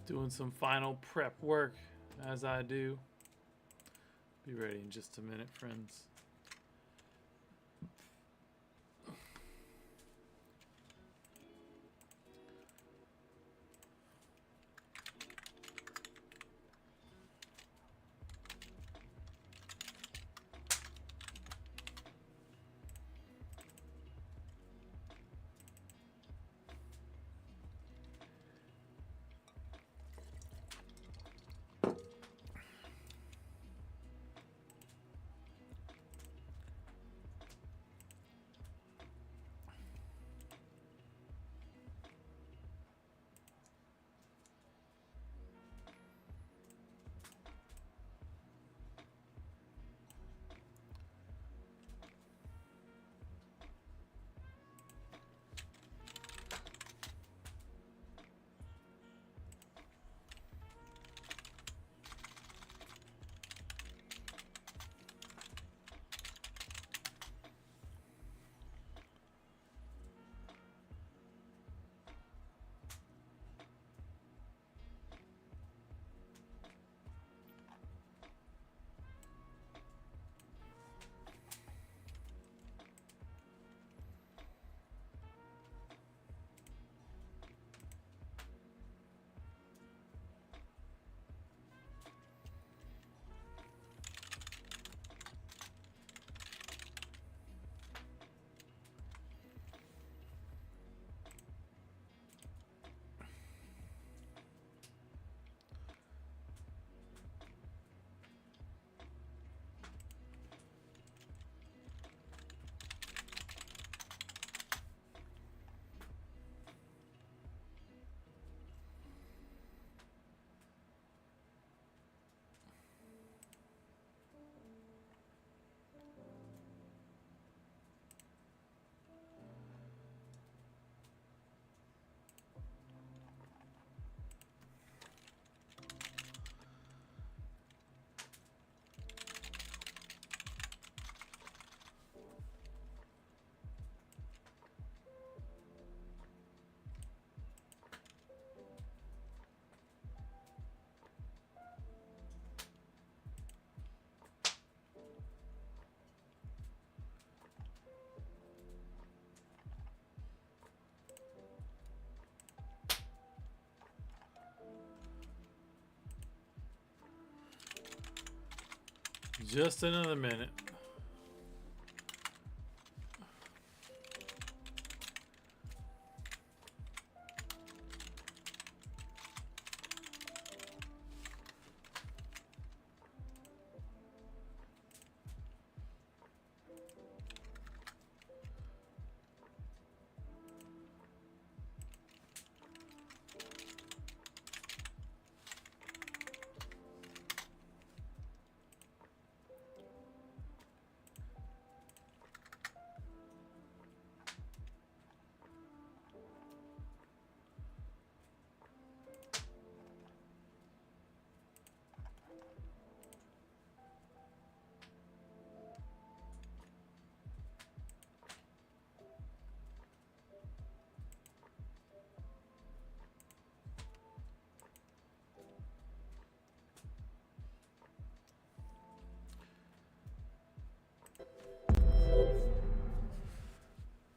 Doing some final prep work as I do. Be ready in just a minute, friends. Just another minute.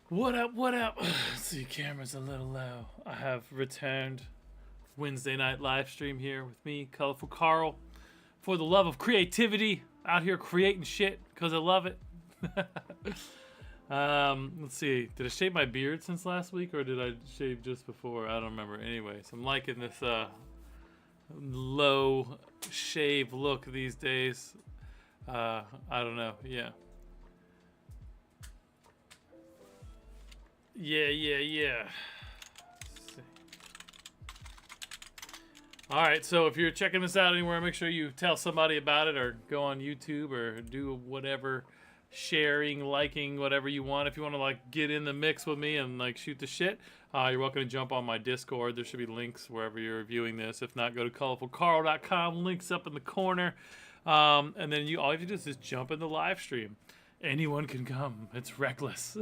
What up, what up? Let's see, camera's a little low. I have returned Wednesday night live stream here with me, Colorful Carl, for the love of creativity. Out here creating shit because I love it. Let's see. Did I shave my beard since last week or did I shave just before? I don't remember. Anyways, I'm liking this low shave look these days. I don't know. Yeah. Yeah. All right, so if you're checking this out anywhere, make sure you tell somebody about it or go on YouTube or do whatever, sharing, liking, whatever you want. If you want to like get in the mix with me and like shoot the shit, you're welcome to jump on my Discord. There should be links wherever you're viewing this. If not, go to colorfulcarl.com. Links up in the corner. And then all you have to do is just jump in the live stream. anyone can come. It's reckless.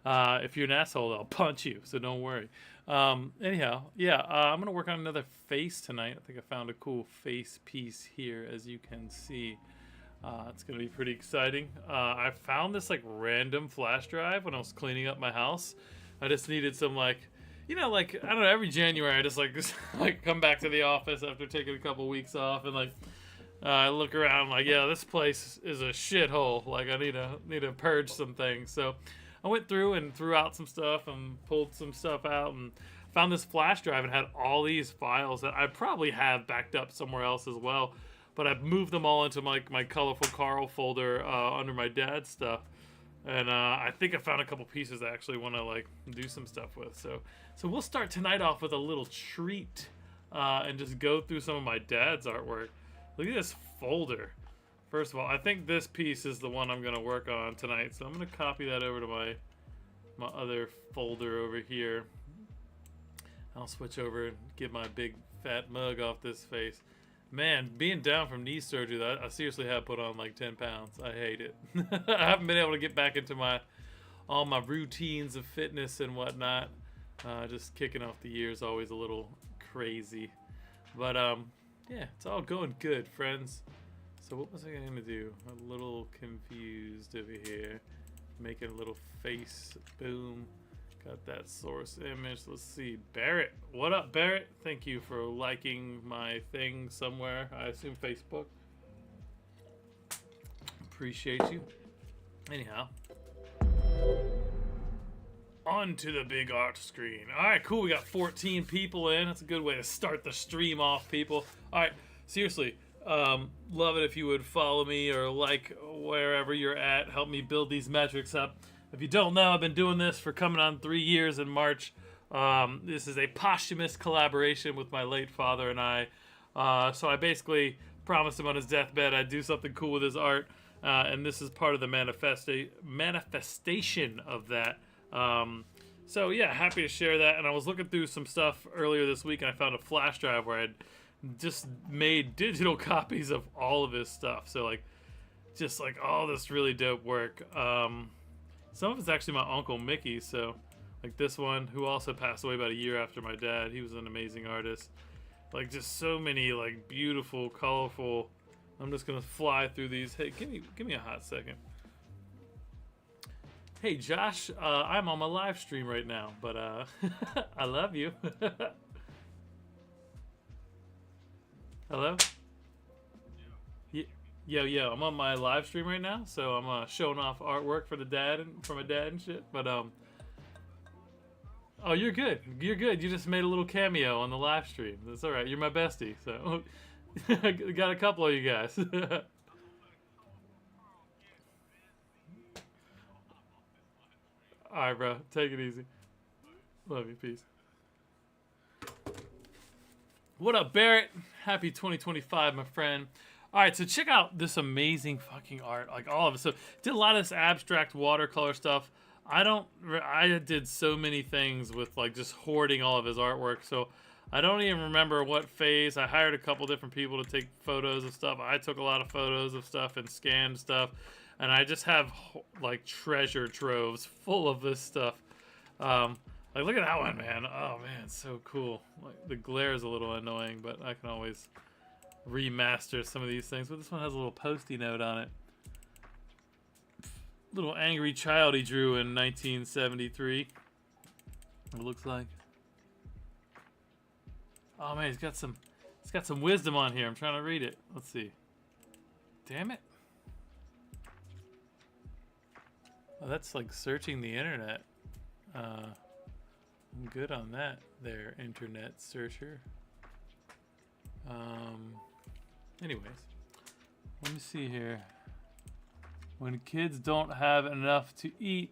If you're an asshole, I'll punch you, so don't worry. Anyhow, yeah, I'm going to work on another face tonight. I think I found a cool face piece here, as you can see. It's going to be pretty exciting. I found this, like, random flash drive when I was cleaning up my house. I just needed some, like, you know, like, I don't know, every January I just, like, come back to the office after taking a couple weeks off and, like, I look around like, yeah, this place is a shithole. Like, I need to purge some things. So I went through and threw out some stuff and pulled some stuff out and found this flash drive and had all these files that I probably have backed up somewhere else as well. But I've moved them all into my Colorful Carl folder under my dad's stuff. And I think I found a couple pieces I actually want to, like, do some stuff with. So we'll start tonight off with a little treat and just go through some of my dad's artwork. Look at this folder. First of all, I think this piece is the one I'm going to work on tonight. So I'm going to copy that over to my other folder over here. I'll switch over and get my big fat mug off this face. Man, being down from knee surgery, I seriously have put on like 10 pounds. I hate it. I haven't been able to get back into all my routines of fitness and whatnot. Just kicking off the year is always a little crazy. But yeah, it's all going good, friends. So what was I going to do? I'm a little confused over here. Making a little face. Boom. Got that source image. Let's see. Barrett. What up, Barrett? Thank you for liking my thing somewhere. I assume Facebook. Appreciate you. Anyhow. On to the big art screen. Alright, cool. We got 14 people in. That's a good way to start the stream off, people. Alright, seriously. Love it if you would follow me or like wherever you're at. Help me build these metrics up. If you don't know, I've been doing this for coming on 3 years in March. This is a posthumous collaboration with my late father and I. So I basically promised him on his deathbed I'd do something cool with his art. And this is part of the manifestation of that. So yeah, happy to share that. And I was looking through some stuff earlier this week and I found a flash drive where I'd just made digital copies of all of his stuff. So like, just like all this really dope work. Some of it's actually my Uncle Mickey. So like this one, who also passed away about a year after my dad. He was an amazing artist. Like just so many like beautiful, colorful. I'm just gonna fly through these. Hey, give me a hot second. Hey Josh, I'm on my live stream right now, but I love you. Hello? Yo, I'm on my live stream right now, so I'm showing off artwork for my dad and shit. But oh, you're good. You're good. You just made a little cameo on the live stream. That's all right. You're my bestie, so got a couple of you guys. All right, bro. Take it easy. Love you. Peace. What up, Barrett? Happy 2025, my friend. All right, so check out this amazing fucking art, like all of it. So did a lot of this abstract watercolor stuff. I did so many things with like just hoarding all of his artwork. So I don't even remember what phase. I hired a couple different people to take photos of stuff. I took a lot of photos of stuff and scanned stuff. And I just have like treasure troves full of this stuff. Like look at that one, man. Oh man, it's so cool. Like the glare is a little annoying, but I can always remaster some of these things. But this one has a little Post-it note on it. Little angry child he drew in 1973. It looks like. Oh man, he's got some wisdom on here. I'm trying to read it. Let's see. Damn it. Oh, that's like searching the internet. I'm good on that there, internet searcher. Anyways, let me see here. When kids don't have enough to eat,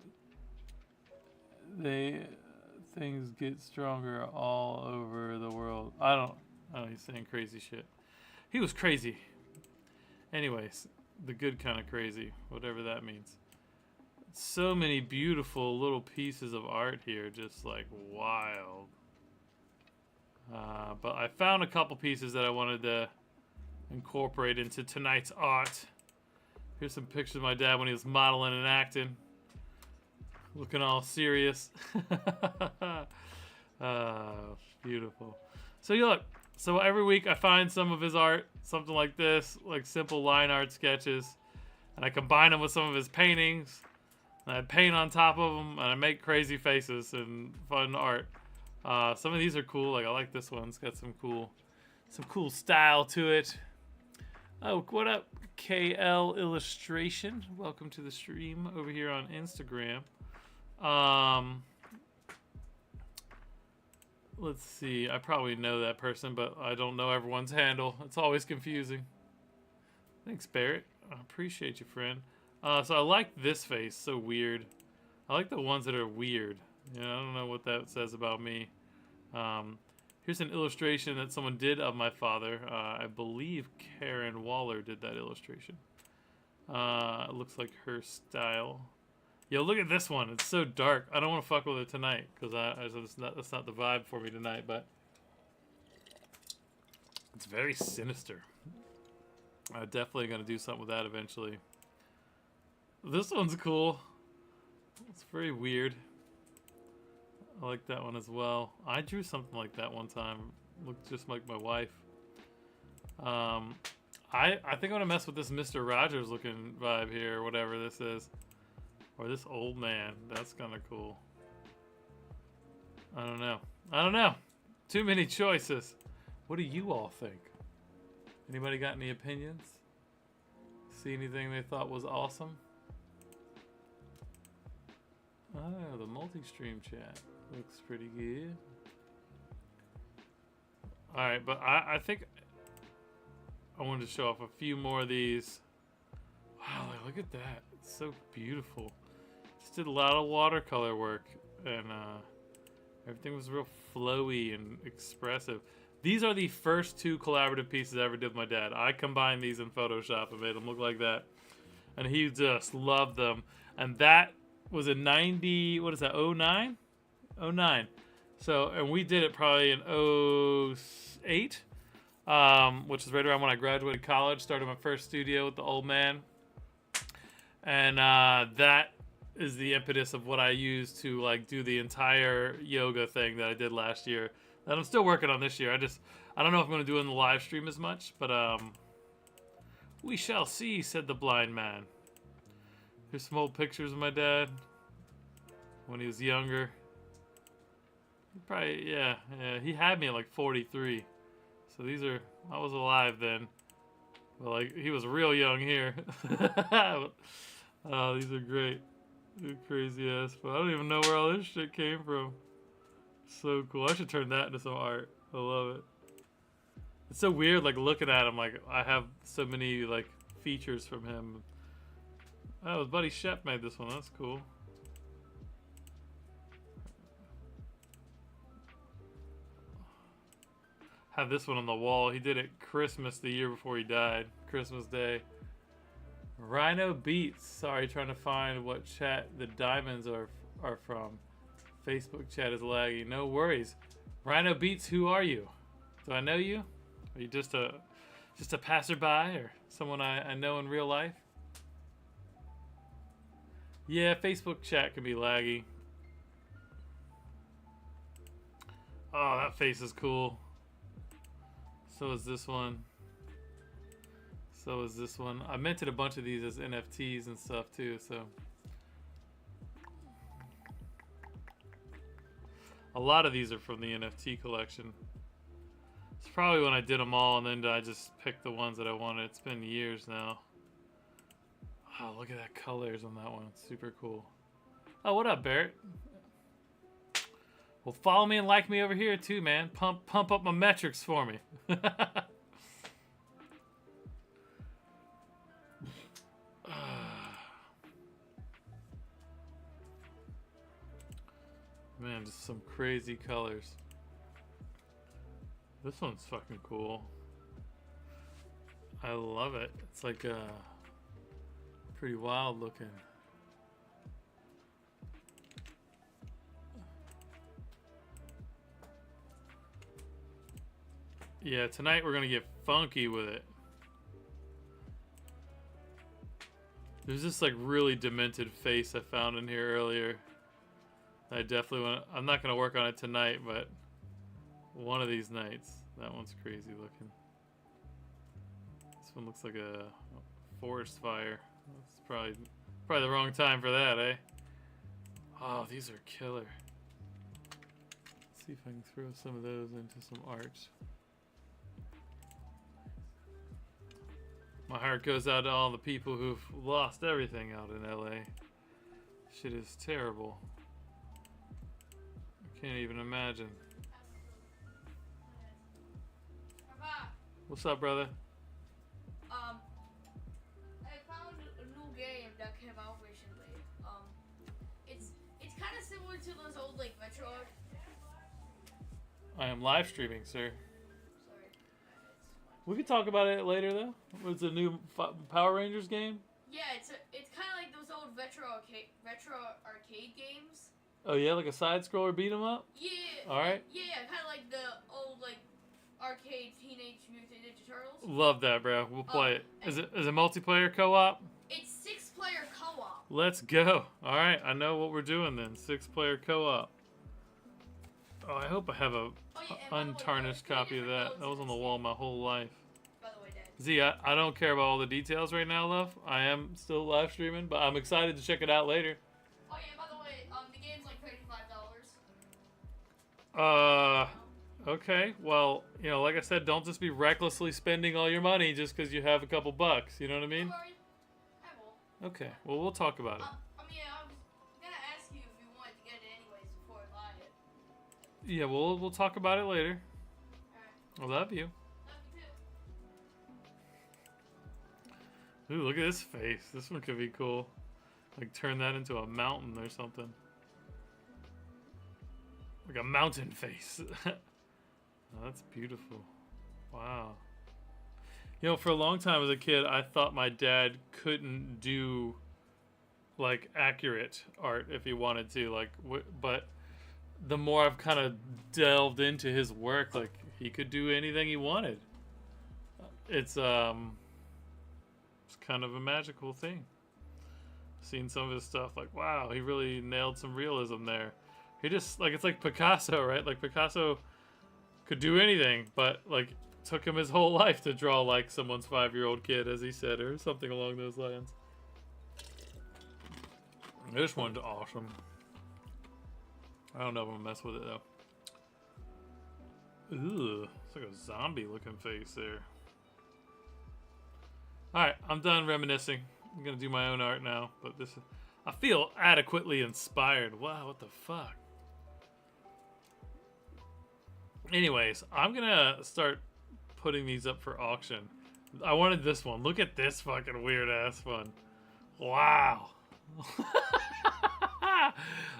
things get stronger all over the world. I don't know, he's saying crazy shit. He was crazy. Anyways, the good kind of crazy, whatever that means. So many beautiful little pieces of art here, just like wild. But I found a couple pieces that I wanted to incorporate into tonight's art. Here's some pictures of my dad when he was modeling and acting. Looking all serious. Beautiful. So you look. So every week I find some of his art, something like this, like simple line art sketches, and I combine them with some of his paintings, and I paint on top of them, and I make crazy faces and fun art. Some of these are cool. Like I like this one. It's got some cool style to it. Oh, what up, KL Illustration? Welcome to the stream over here on Instagram. Let's see. I probably know that person, but I don't know everyone's handle. It's always confusing. Thanks, Barrett. I appreciate you, friend. So I like this face. So weird. I like the ones that are weird. You know, I don't know what that says about me. Here's an illustration that someone did of my father. I believe Karen Waller did that illustration. It looks like her style. Yo, look at this one. It's so dark. I don't want to fuck with it tonight because that's not the vibe for me tonight. But it's very sinister. I'm definitely gonna do something with that eventually. This one's cool. It's very weird. I like that one as well. I drew something like that one time. Looked just like my wife. I think I'm gonna mess with this Mr. Rogers looking vibe here, or whatever this is. Or this old man. That's kind of cool. I don't know. Too many choices. What do you all think? Anybody got any opinions? See anything they thought was awesome? Oh, the multi-stream chat. Looks pretty good. Alright, but I think I wanted to show off a few more of these. Wow, look at that. It's so beautiful. Just did a lot of watercolor work, and everything was real flowy and expressive. These are the first two collaborative pieces I ever did with my dad. I combined these in Photoshop and made them look like that. And he just loved them. And that was a 90, what is that, 09? 09. So, and we did it probably in 08, which is right around when I graduated college, started my first studio with the old man. And that is the impetus of what I used to like do the entire yoga thing that I did last year. That I'm still working on this year. I don't know if I'm going to do it in the live stream as much, but we shall see, said the blind man. Here's some old pictures of my dad when he was younger. He probably, yeah, he had me at like 43. So these are, I was alive then. Well, like, he was real young here. Oh, these are great. They're crazy ass, but I don't even know where all this shit came from. So cool. I should turn that into some art. I love it. It's so weird, like, looking at him, like, I have so many, like, features from him. Oh, his buddy Shep made this one. That's cool. Have this one on the wall. He did it Christmas the year before he died. Christmas Day. Rhino Beats. Sorry, trying to find what chat the diamonds are from. Facebook chat is laggy. No worries. Rhino Beats, who are you? Do I know you? Are you just a passerby or someone I know in real life? Yeah, Facebook chat can be laggy. Oh, that face is cool. So is this one. So is this one. I minted a bunch of these as NFTs and stuff too, so. A lot of these are from the NFT collection. It's probably when I did them all and then I just picked the ones that I wanted. It's been years now. Oh, look at that colors on that one. It's super cool. Oh, what up, Barrett? Well, follow me and like me over here too, man. Pump up my metrics for me. Man, just some crazy colors. This one's fucking cool. I love it. It's like pretty wild looking. Yeah, tonight we're gonna get funky with it. There's this like really demented face I found in here earlier. I definitely want to, I'm not going to work on it tonight, but one of these nights. That one's crazy looking. This one looks like a forest fire. That's probably the wrong time for that, eh? Oh, these are killer. Let's see if I can throw some of those into some art. My heart goes out to all the people who've lost everything out in LA. Shit is terrible. I can't even imagine. What's up, brother? I found a new game that came out recently. It's kind of similar to those old like retro. I am live streaming, sir. Sorry, We could talk about it later, though. It's a new Power Rangers game. yeah, it's kind of like those old retro arcade games. Oh yeah, like a side scroller beat 'em up. Yeah. All right. Yeah, kind of like the old like arcade Teenage Mutant Ninja Turtles. Love that, bro. We'll play it. Is it multiplayer co-op? It's 6-player co-op. Let's go. All right, I know what we're doing then. 6-player co-op. Oh, I hope I have a untarnished copy of that. That was on the wall my whole life. By the way, Dad. Z, I don't care about all the details right now, love. I am still live streaming, but I'm excited to check it out later. Oh yeah, by the way, the game's like $35. Okay. Well, you know, like I said, don't just be recklessly spending all your money just because you have a couple bucks. You know what I mean? Don't worry, I will. Okay. Well, we'll talk about it. I was gonna ask you if you wanted to get it anyways before I buy it. Yeah, we'll talk about it later. Alright. I love you. Love you too. Ooh, look at this face. This one could be cool. Like turn that into a mountain or something. Like a mountain face. Oh, that's beautiful. Wow. You know, for a long time as a kid, I thought my dad couldn't do like accurate art if he wanted to. Like, but the more I've kind of delved into his work, like he could do anything he wanted. It's kind of a magical thing. Seeing some of his stuff, like wow, he really nailed some realism there. He just like it's like Picasso, right? Like Picasso could do anything, but like took him his whole life to draw like someone's 5-year-old kid, as he said, or something along those lines. This one's awesome. I don't know if I'm gonna mess with it though. Ooh, it's like a zombie-looking face there. All right, I'm done reminiscing. I'm gonna do my own art now, but I feel adequately inspired. Wow, what the fuck? Anyways, I'm gonna start putting these up for auction. I wanted this one. Look at this fucking weird ass one. Wow. I'm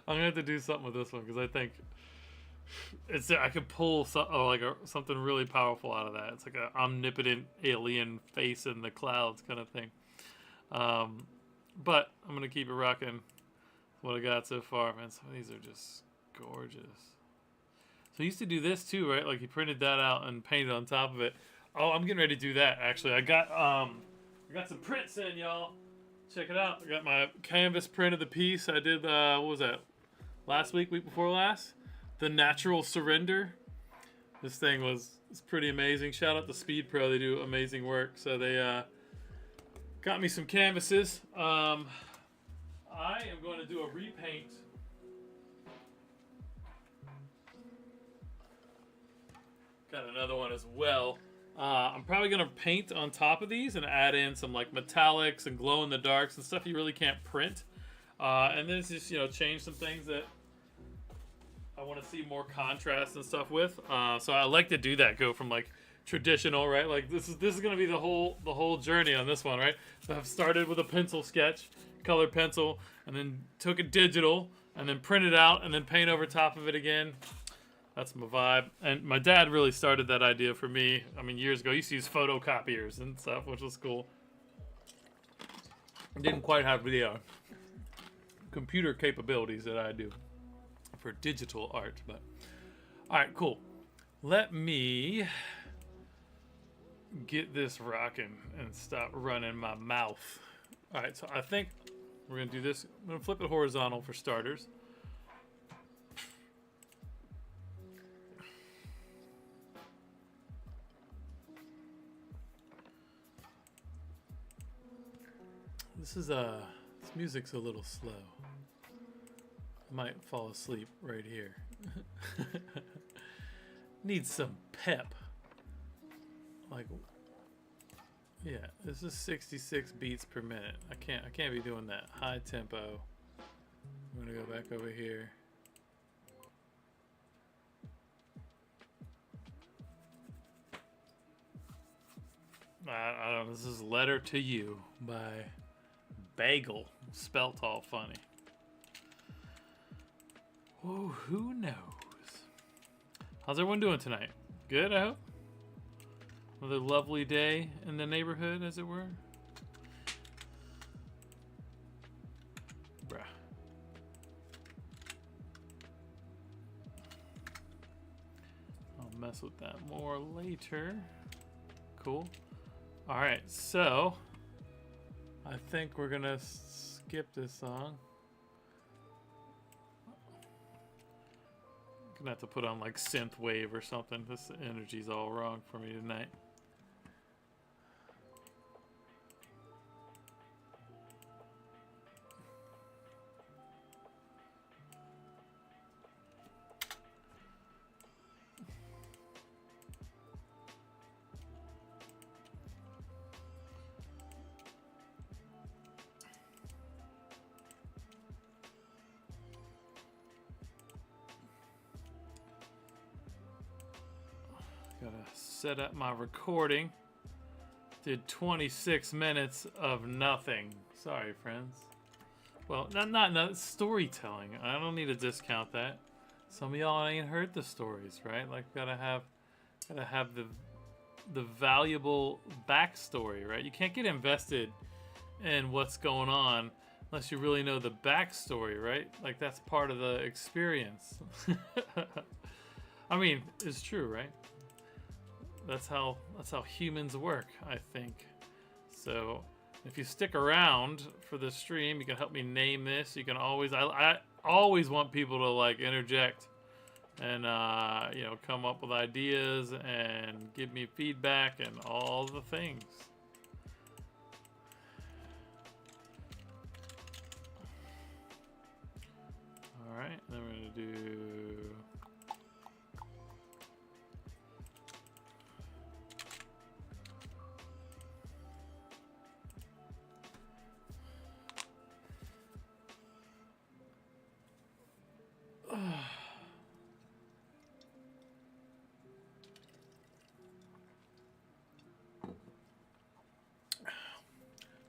gonna have to do something with this one because I think I could pull something really powerful out of that. It's like an omnipotent alien face in the clouds kind of thing. But I'm gonna keep it rocking. What I got so far, man. Some of these are just gorgeous. So he used to do this too, right? Like he printed that out and painted on top of it. Oh, I'm getting ready to do that actually. I got some prints in, y'all. Check it out. I got my canvas print of the piece. I did what was that? Last week before last? The Natural Surrender. This thing was pretty amazing. Shout out to Speed Pro. They do amazing work. So they got me some canvases. I am going to do a repaint. Got another one as well. I'm probably going to paint on top of these and add in some like metallics and glow in the darks and stuff you really can't print. And then just, you know, change some things that I want to see more contrast and stuff with. So I like to do that. Go from like traditional, right? Like this is going to be the whole journey on this one, right? So I've started with a pencil sketch, colored pencil, and then took it digital and then print it out and then paint over top of it again. That's my vibe. And my dad really started that idea for me. I mean, years ago, he used to use photocopiers and stuff, which was cool. I didn't quite have the computer capabilities that I do for digital art. But all right, cool. Let me get this rocking and stop running my mouth. All right, so I think we're gonna do this. I'm gonna flip it horizontal for starters. This music's a little slow. I might fall asleep right here. Need some pep. Like, yeah, this is 66 beats per minute. I can't be doing that high tempo. I'm gonna go back over here. I don't know. This is "Letter to You" by Bagel, spelt all funny. Oh, who knows? How's everyone doing tonight? Good, I hope. Another lovely day in the neighborhood, as it were. Bruh. I'll mess with that more later. Cool. All right, so I think we're gonna skip this song. Gonna have to put on like synth wave or something. This energy's all wrong for me tonight. Gotta set up my recording. Did 26 minutes of nothing. Sorry, friends. Well, not storytelling. I don't need to discount that. Some of y'all ain't heard the stories, right? Like, gotta have the valuable backstory, right? You can't get invested in what's going on unless you really know the backstory, right? Like, that's part of the experience. I mean, it's true, right? That's how humans work, I think. So if you stick around for the stream, you can help me name this. You can always, I always want people to like interject and you know, come up with ideas and give me feedback and all the things. All right, then we're gonna do.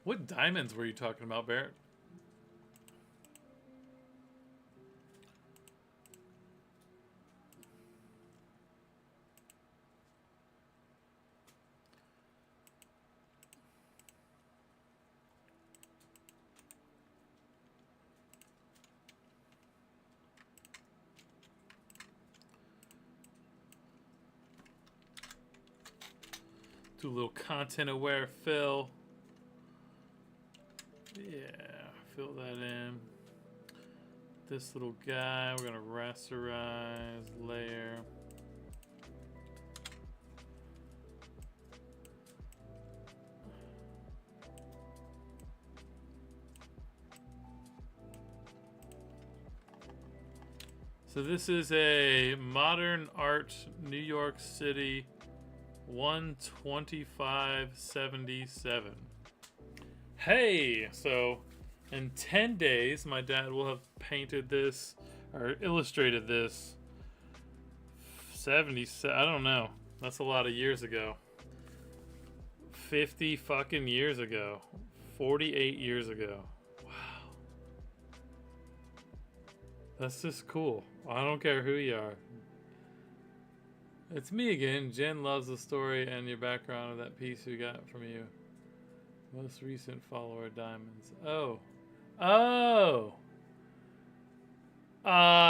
What diamonds were you talking about, Barrett? Do a little content aware fill. Yeah, fill that in. This little guy, we're gonna rasterize layer. So this is a modern art New York City 12577. Hey, so in 10 days, my dad will have painted this or illustrated this 70, I don't know. That's a lot of years ago. 50 fucking years ago. 48 years ago. Wow. That's just cool. I don't care who you are. It's me again. Jen loves the story and your background of that piece we got from you. Most recent follower diamonds. Oh. Oh.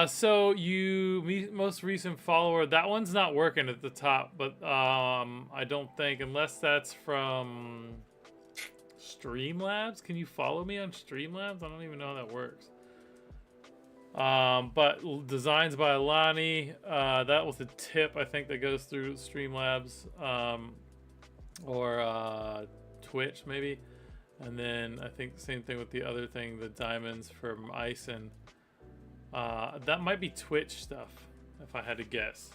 So you most recent follower, that one's not working at the top, but I don't think, unless that's from Streamlabs. Can you follow me on Streamlabs? I don't even know how that works. But designs by Lonnie. That was a tip I think that goes through Streamlabs, or Twitch maybe. And then I think the same thing with the other thing, the diamonds from Ice, and that might be Twitch stuff if I had to guess.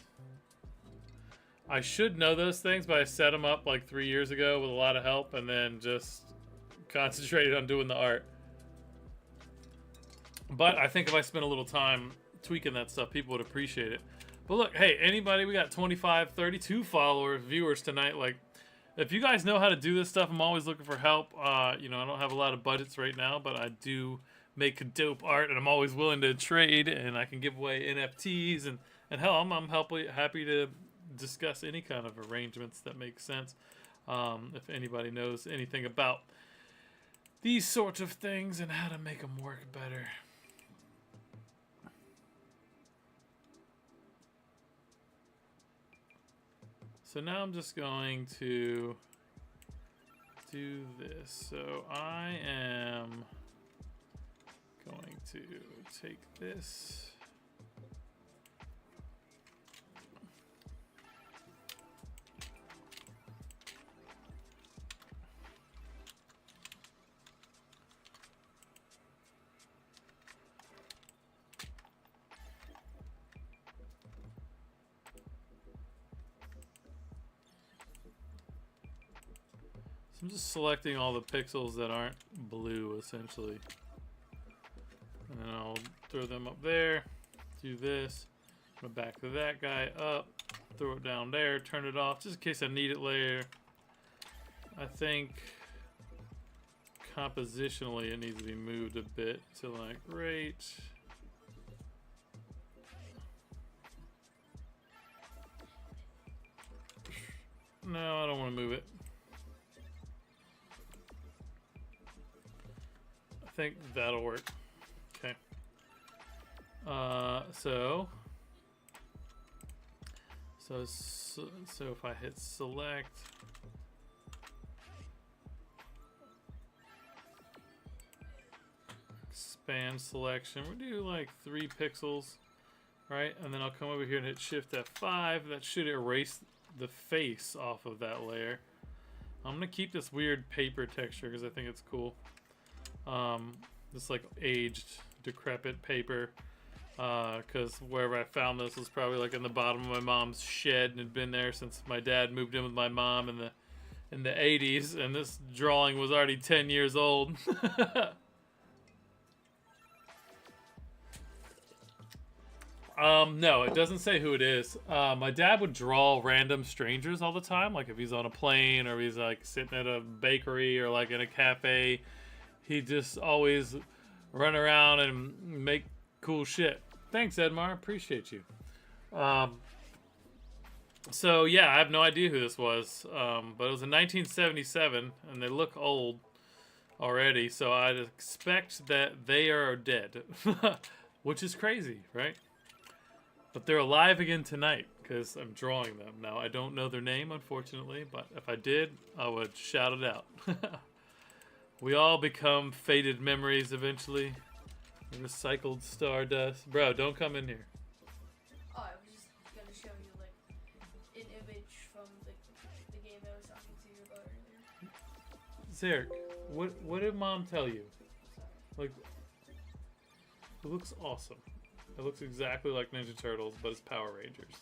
I should know those things, but I set them up like 3 years ago with a lot of help, and then just concentrated on doing the art. But I think if I spent a little time tweaking that stuff, people would appreciate it. But look, hey, anybody, we got 25, 32 viewers tonight. Like, if you guys know how to do this stuff, I'm always looking for help. You know, I don't have a lot of budgets right now, but I do make dope art, and I'm always willing to trade, and I can give away NFTs, and hell, I'm happy to discuss any kind of arrangements that make sense. If anybody knows anything about these sorts of things and how to make them work better. So now I'm just going to do this. So I am going to take this. I'm just selecting all the pixels that aren't blue, essentially. And then I'll throw them up there, do this, go back to that guy, up, throw it down there, turn it off, just in case I need it later. I think compositionally it needs to be moved a bit to like right. No, I don't want to move it. I think that'll work. Okay. So if I hit select, expand selection, we'll do like 3 pixels, right? And then I'll come over here and hit Shift F5. That should erase the face off of that layer. I'm gonna keep this weird paper texture because I think it's cool. This like aged, decrepit paper, because wherever I found this was probably like in the bottom of my mom's shed and had been there since my dad moved in with my mom in the 80s, and this drawing was already 10 years old. No, it doesn't say who it is. My dad would draw random strangers all the time, like if he's on a plane or he's like sitting at a bakery or like in a cafe. He just always run around and make cool shit. Thanks, Edmar. Appreciate you. So, yeah, I have no idea who this was. But it was in 1977, and they look old already. So I'd expect that they are dead. Which is crazy, right? But they're alive again tonight because I'm drawing them. Now, I don't know their name, unfortunately. But if I did, I would shout it out. We all become faded memories eventually. Recycled stardust. Bro, don't come in here. Oh, I was just gonna show you like an image from the game that I was talking to you about earlier. Zarek, what did Mom tell you? Sorry. Like, it looks awesome. It looks exactly like Ninja Turtles, but it's Power Rangers.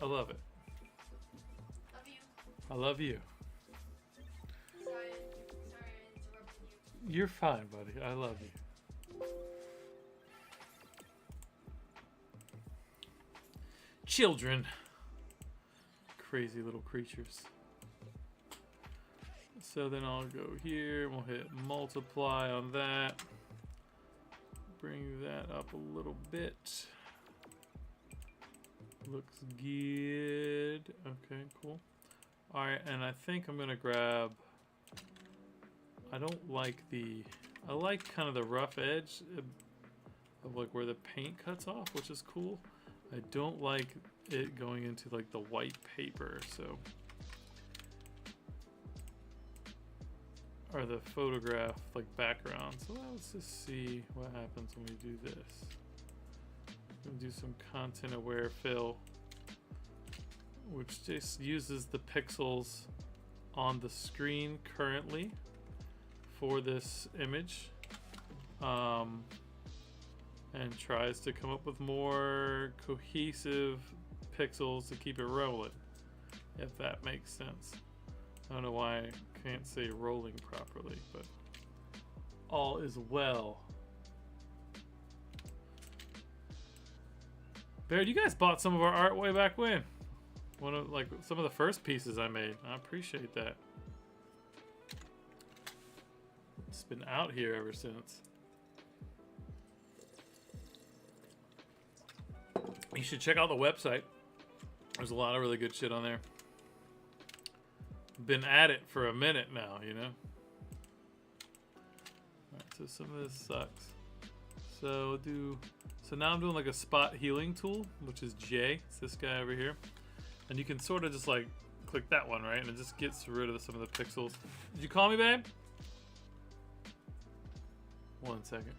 I love it. Love you. I love you. Sorry I interrupted you. You're fine, buddy. I love you. Children. Crazy little creatures. So then I'll go here. We'll hit multiply on that. Bring that up a little bit. Looks good. Okay, cool. Alright, and I think I'm gonna grab... I don't like I like kind of the rough edge of like where the paint cuts off, which is cool. I don't like it going into like the white paper, so or the photograph like background. So let's just see what happens when we do this. We'll do some content aware fill, which just uses the pixels on the screen currently for this image, and tries to come up with more cohesive pixels to keep it rolling, if that makes sense. I don't know why I can't say rolling properly, but all is well. Baird, you guys bought some of our art way back when. One of like some of the first pieces I made. I appreciate that. It's been out here ever since. You should check out the website. There's a lot of really good shit on there. Been at it for a minute now, you know. Alright, so some of this sucks. So now I'm doing like a spot healing tool, which is J. It's this guy over here. And you can sort of just like click that one, right? And it just gets rid of some of the pixels. Did you call me, babe? 1 second.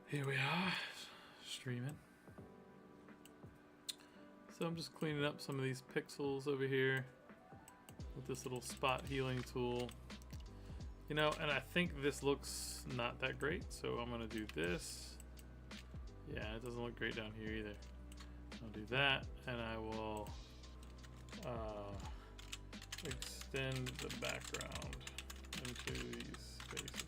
Here we are, streaming. So I'm just cleaning up some of these pixels over here with this little spot healing tool. You know, and I think this looks not that great, so I'm gonna do this. Yeah, it doesn't look great down here either. I'll do that, and I will extend the background into these spaces.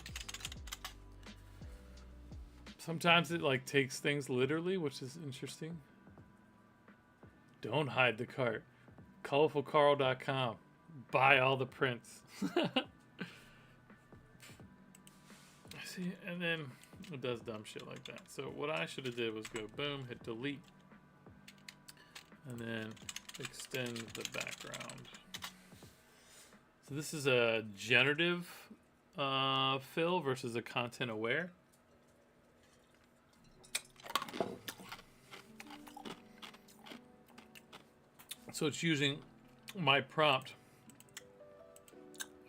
Sometimes it like takes things literally, which is interesting. Don't hide the cart. ColorfulCarl.com. Buy all the prints. See, and then it does dumb shit like that. So what I should have did was go boom, hit delete, and then extend the background. So this is a generative fill versus a content aware. So it's using my prompt,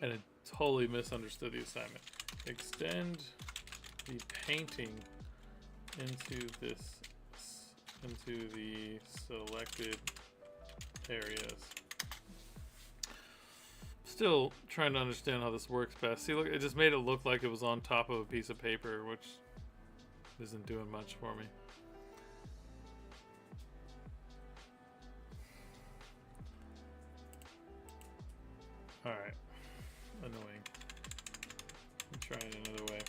and it totally misunderstood the assignment. Extend the painting into the selected areas. Still trying to understand how this works best. See, look, it just made it look like it was on top of a piece of paper, which isn't doing much for me. Alright. Annoying. Let me try it another way.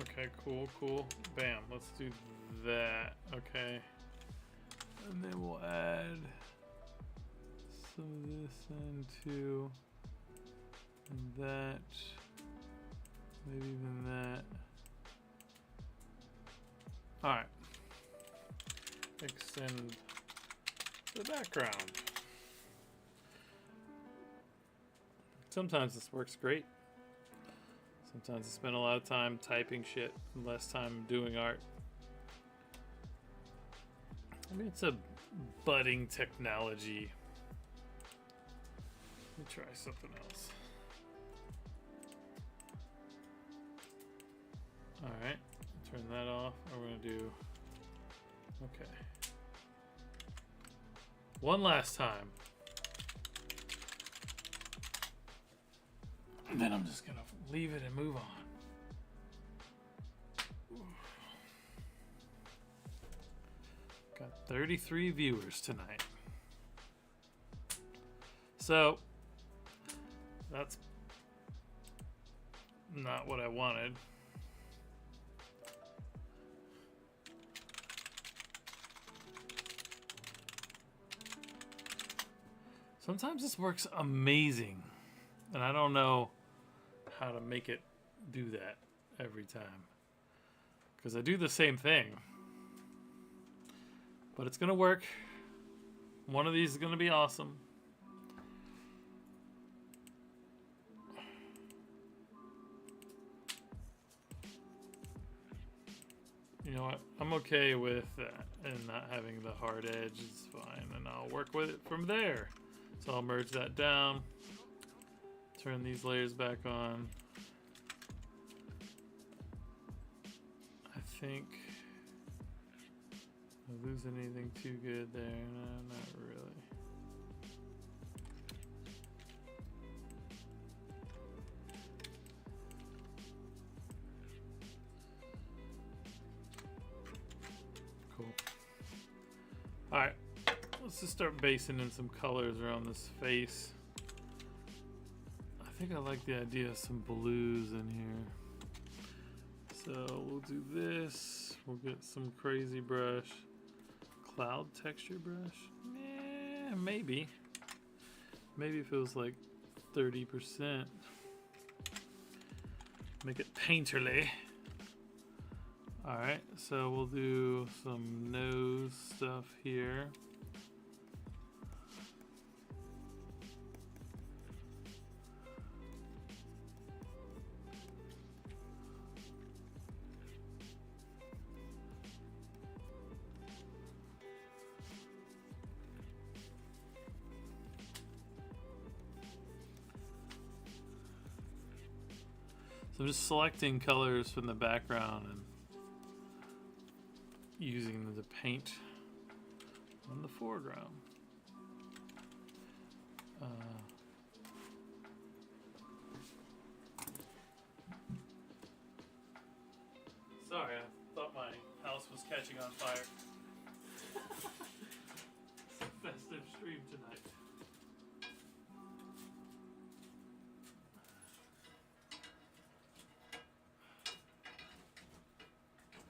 Okay, cool. Bam. Let's do that. Okay. And then we'll add some of this into that. Maybe even that. Alright. Extend the background. Sometimes this works great. Sometimes I spend a lot of time typing shit and less time doing art. I mean, it's a budding technology. Let me try something else. Alright, turn that off. We're gonna do, okay. One last time. And then I'm just gonna leave it and move on. Got 33 viewers tonight. So, that's not what I wanted. Sometimes this works amazing, and I don't know how to make it do that every time, because I do the same thing, but it's gonna work. One of these is gonna be awesome. You know what? I'm okay with that and not having the hard edge. It's fine, and I'll work with it from there. So I'll merge that down. Turn these layers back on. I think I lose anything too good there. No, not really. Cool. All right, let's just start basing in some colors around this face. I think I like the idea of some blues in here. So we'll do this. We'll get some crazy brush. Cloud texture brush? Yeah, maybe. Maybe if it was like 30%. Make it painterly. Alright, so we'll do some nose stuff here. So I'm just selecting colors from the background and using the paint on the foreground. Sorry, I thought my house was catching on fire. It's a festive stream tonight.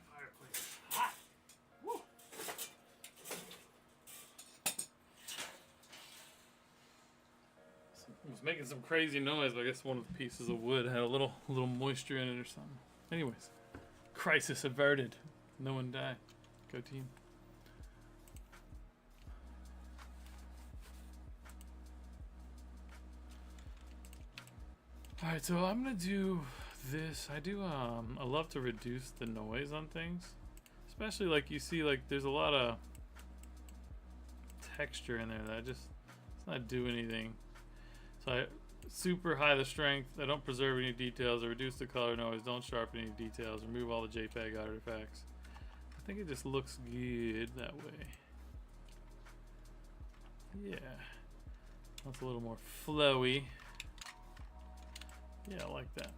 Fireplace. Hot! Woo! It was making some crazy noise, but I guess one of the pieces of wood had a little moisture in it or something. Anyways, crisis averted. No one died. Go team. Alright, so I'm gonna do this. I love to reduce the noise on things. Especially like you see, like there's a lot of texture in there that it's not do anything. So I super high the strength. I don't preserve any details. I reduce the color noise. Don't sharpen any details. Remove all the JPEG artifacts. I think it just looks good that way. Yeah, that's a little more flowy. Yeah, I like that.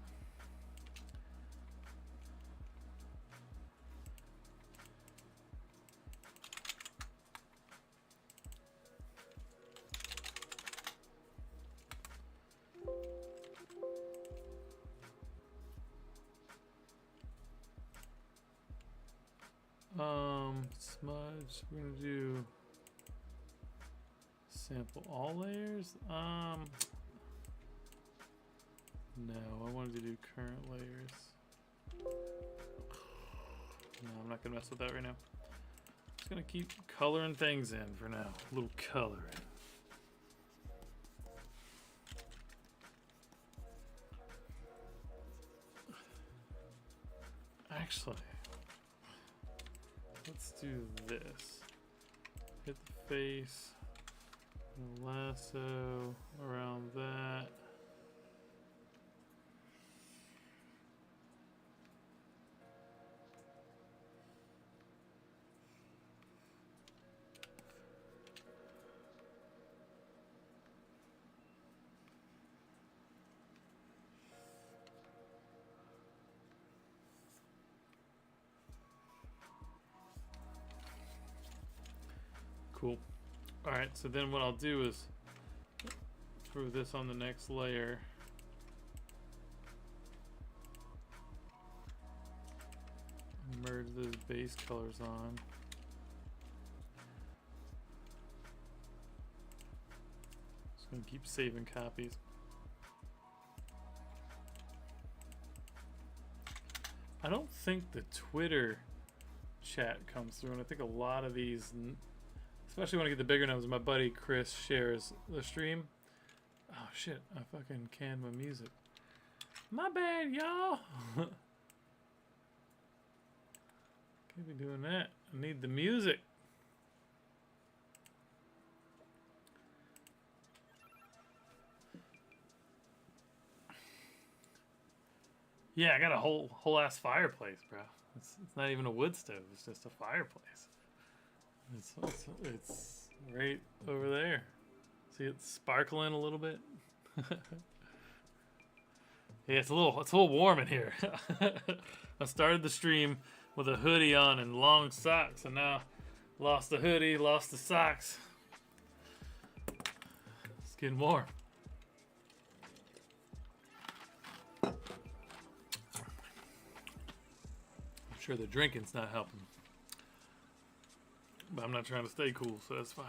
Smudge, we're gonna do sample all layers. No, I wanted to do current layers. No, I'm not gonna mess with that right now. Just gonna keep coloring things in for now. A little coloring. Actually, let's do this. Hit the face, lasso around that. Cool. Alright, so then what I'll do is throw this on the next layer. Merge those base colors on. Just gonna keep saving copies. I don't think the Twitter chat comes through, and I think a lot of these, especially when I get the bigger numbers, my buddy Chris shares the stream. Oh shit, I fucking canned my music. My bad, y'all. Can't be doing that. I need the music. Yeah, I got a whole ass fireplace, bro. It's not even a wood stove. It's just a fireplace. It's right over there. See it sparkling a little bit. Yeah, it's a little warm in here. I started the stream with a hoodie on and long socks, and now lost the hoodie, lost the socks. It's getting warm. I'm sure the drinking's not helping. But I'm not trying to stay cool, so that's fine.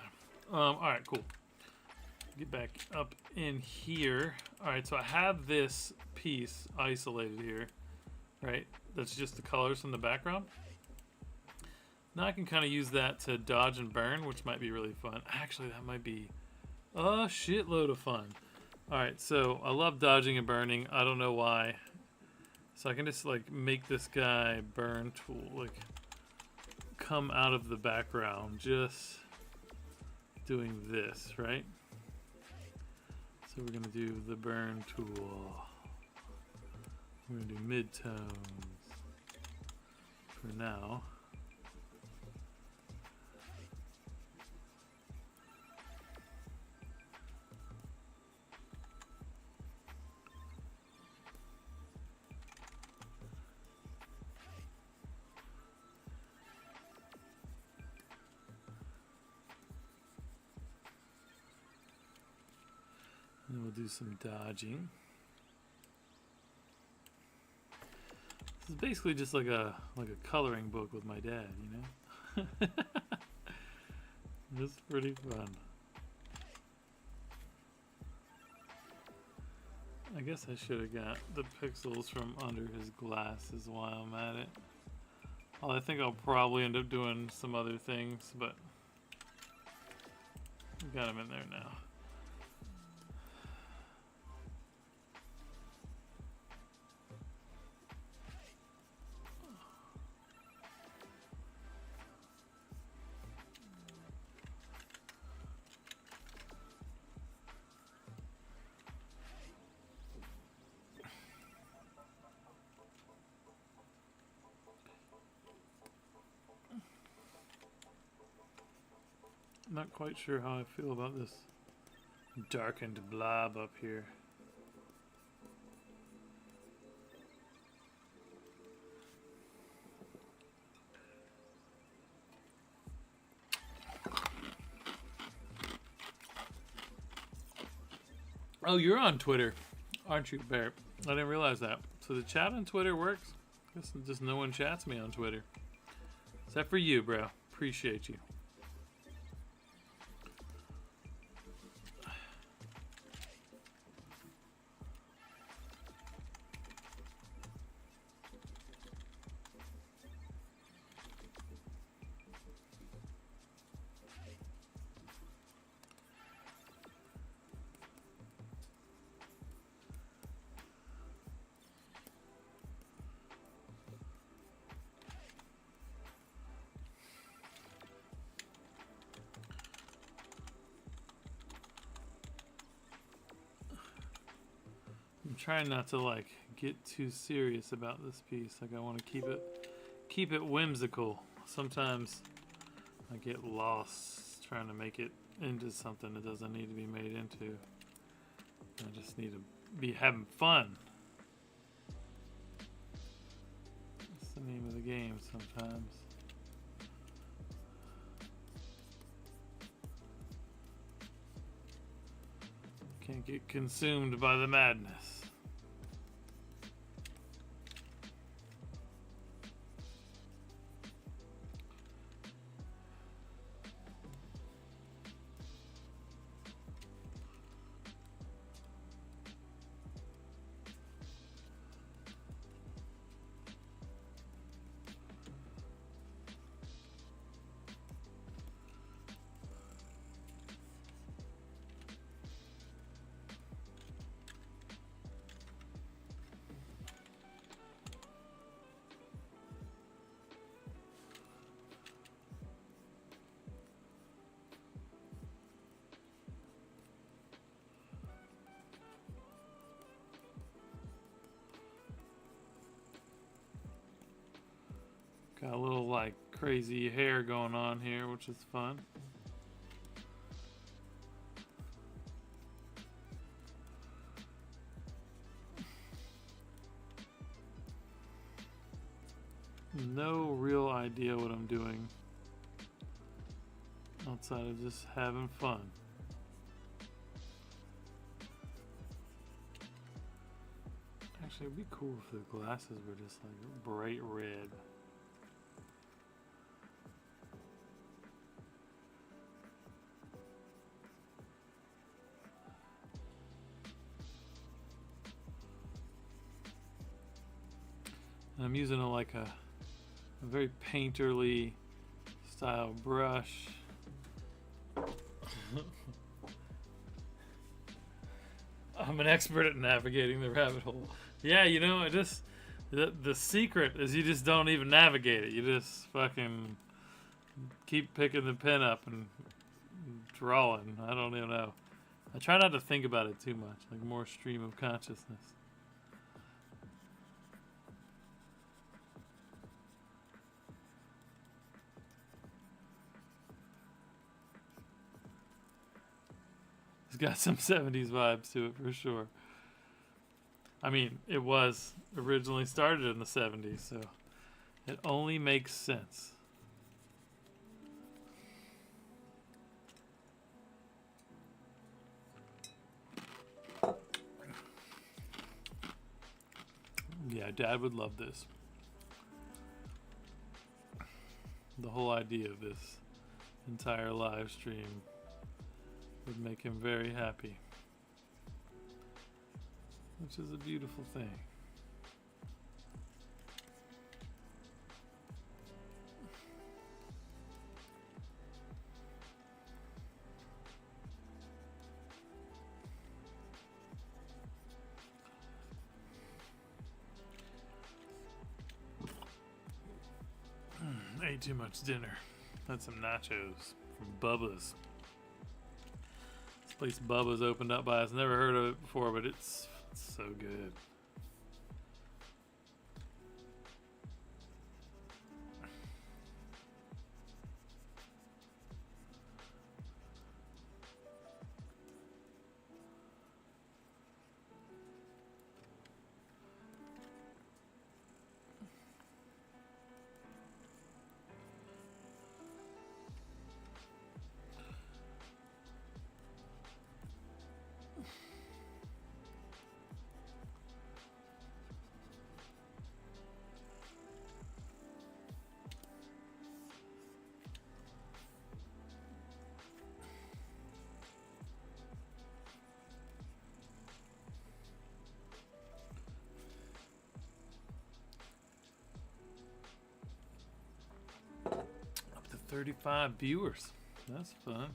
Alright, cool. Get back up in here. Alright, so I have this piece isolated here, right? That's just the colors from the background. Now I can kind of use that to dodge and burn, which might be really fun. Actually, that might be a shitload of fun. Alright, so I love dodging and burning. I don't know why. So I can just like make this guy burn tool like come out of the background just doing this, right? So we're gonna do the burn tool. We're gonna do mid-tones for now. And we'll do some dodging. This is basically just like a coloring book with my dad, you know? It's pretty fun. I guess I should have got the pixels from under his glasses while I'm at it. Well, I think I'll probably end up doing some other things, but got him in there now. Not quite sure how I feel about this darkened blob up here. Oh, you're on Twitter, aren't you, Bear? I didn't realize that. So the chat on Twitter works? Guess just no one chats me on Twitter. Except for you, bro. Appreciate you. I'm trying not to like get too serious about this piece. Like I want to keep it whimsical. Sometimes I get lost trying to make it into something it doesn't need to be made into. I just need to be having fun. That's the name of the game sometimes. Can't get consumed by the madness. crazy hair going on here, which is fun. No real idea what I'm doing outside of just having fun. Actually, it'd be cool if the glasses were just like bright red. And I'm using a very painterly style brush. I'm an expert at navigating the rabbit hole. Yeah, you know, the secret is you just don't even navigate it. You just fucking keep picking the pen up and drawing. I don't even know. I try not to think about it too much, like more stream of consciousness. It's got some 70s vibes to it for sure. I mean, it was originally started in the 70s, so it only makes sense. Yeah, Dad would love this. The whole idea of this entire live stream would make him very happy, which is a beautiful thing. Ate too much dinner. Had some nachos from Bubba's. This place Bubba's opened up by us. Never heard of it before, but it's so good. Up to 35 viewers. That's fun.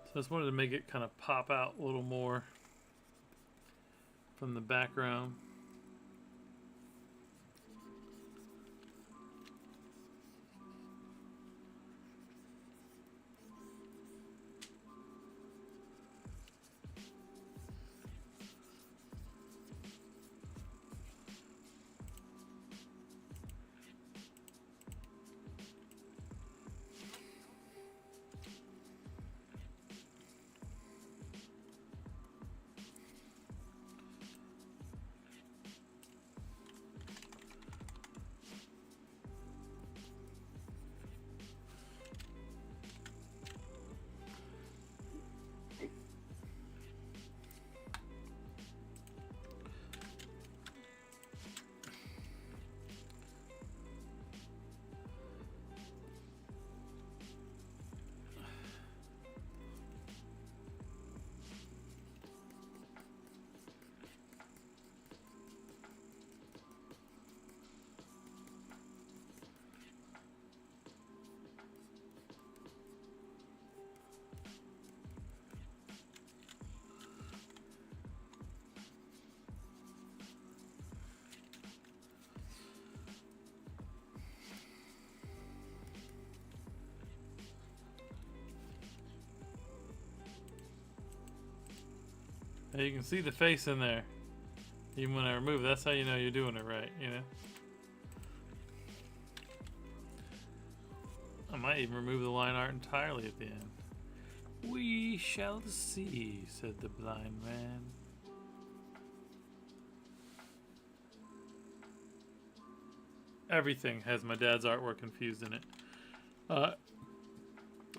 I just wanted to make it kind of pop out a little more from the background. You can see the face in there. Even when I remove it, that's how you know you're doing it right, you know? I might even remove the line art entirely at the end. We shall see, said the blind man. Everything has my dad's artwork infused in it.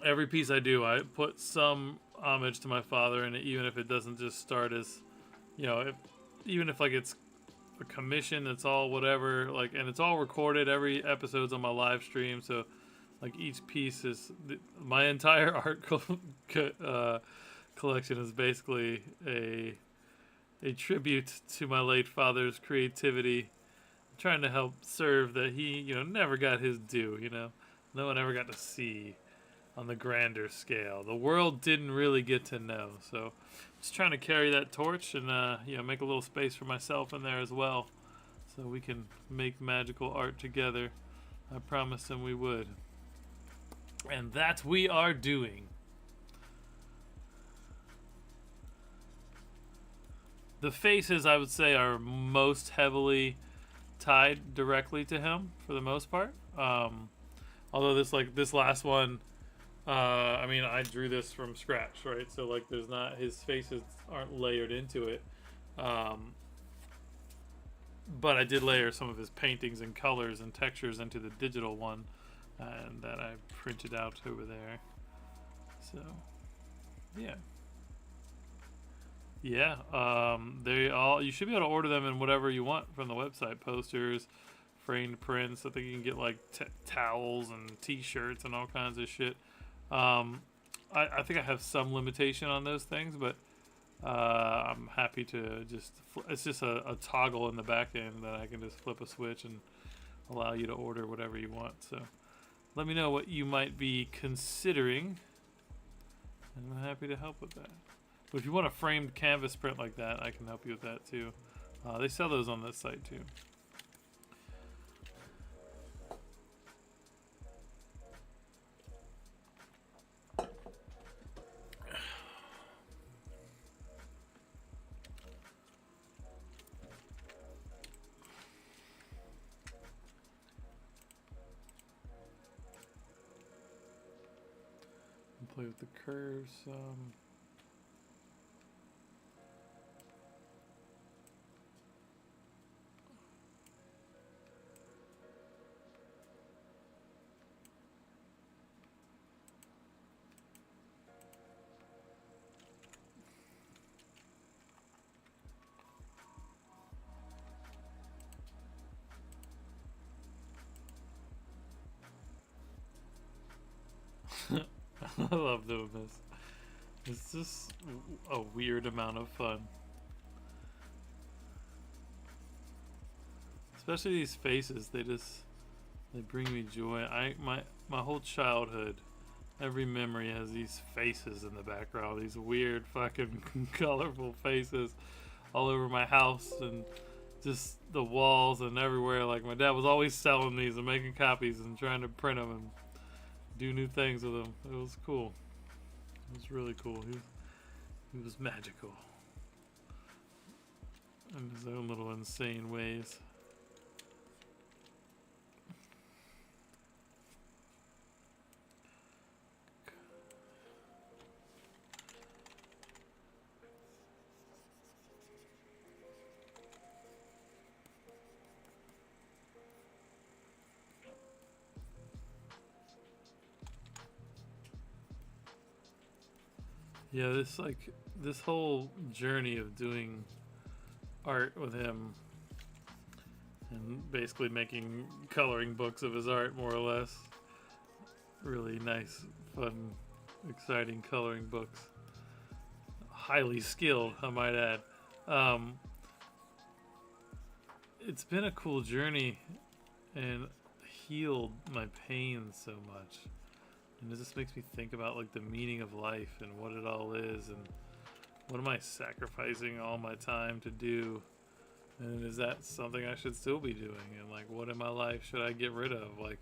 Every piece I do, I put some homage to my father in it, even if it doesn't just start as, you know, even if like it's a commission, it's all whatever, like, and it's all recorded. Every episode's on my live stream, so like each piece is my entire art collection is basically a tribute to my late father's creativity, trying to help serve that he, you know, never got his due. You know, no one ever got to see on the grander scale. The world didn't really get to know. So just trying to carry that torch and, you know, make a little space for myself in there as well, so we can make magical art together. I promised him we would. And that we are doing. The faces, I would say, are most heavily tied directly to him for the most part. Although this last one, I mean, I drew this from scratch, right? So like, there's not, his faces aren't layered into it. But I did layer some of his paintings and colors and textures into the digital one, and that I printed out over there. So, yeah. Yeah, they all, you should be able to order them in whatever you want from the website. Posters, framed prints. I think you can get like towels and t-shirts and all kinds of shit. I think I have some limitation on those things, but I'm happy to just, it's just a toggle in the back end that I can just flip a switch and allow you to order whatever you want. So let me know what you might be considering, and I'm happy to help with that. But if you want a framed canvas print like that, I can help you with that too. They sell those on this site too. Play with the curves. I love doing this. It's just a weird amount of fun. Especially these faces, they bring me joy. My whole childhood, every memory has these faces in the background, these weird fucking colorful faces all over my house and just the walls and everywhere. Like, my dad was always selling these and making copies and trying to print them and do new things with them. It was cool. It was really cool. He was magical in his own little insane ways. Yeah, this whole journey of doing art with him and basically making coloring books of his art, more or less. Really nice, fun, exciting coloring books. Highly skilled, I might add. It's been a cool journey and healed my pain so much. And it just makes me think about like the meaning of life and what it all is, and what am I sacrificing all my time to do, and is that something I should still be doing, and like what in my life should I get rid of? Like,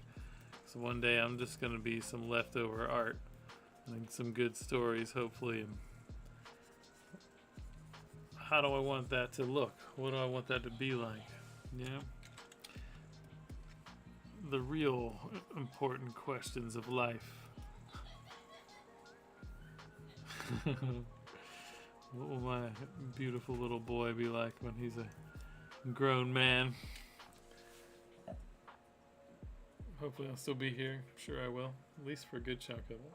so one day I'm just gonna be some leftover art and some good stories, hopefully, and how do I want that to look? What do I want that to be like? You know? The real important questions of life. What will my beautiful little boy be like when he's a grown man? Hopefully I'll still be here. I'm sure I will. At least for a good chunk of it.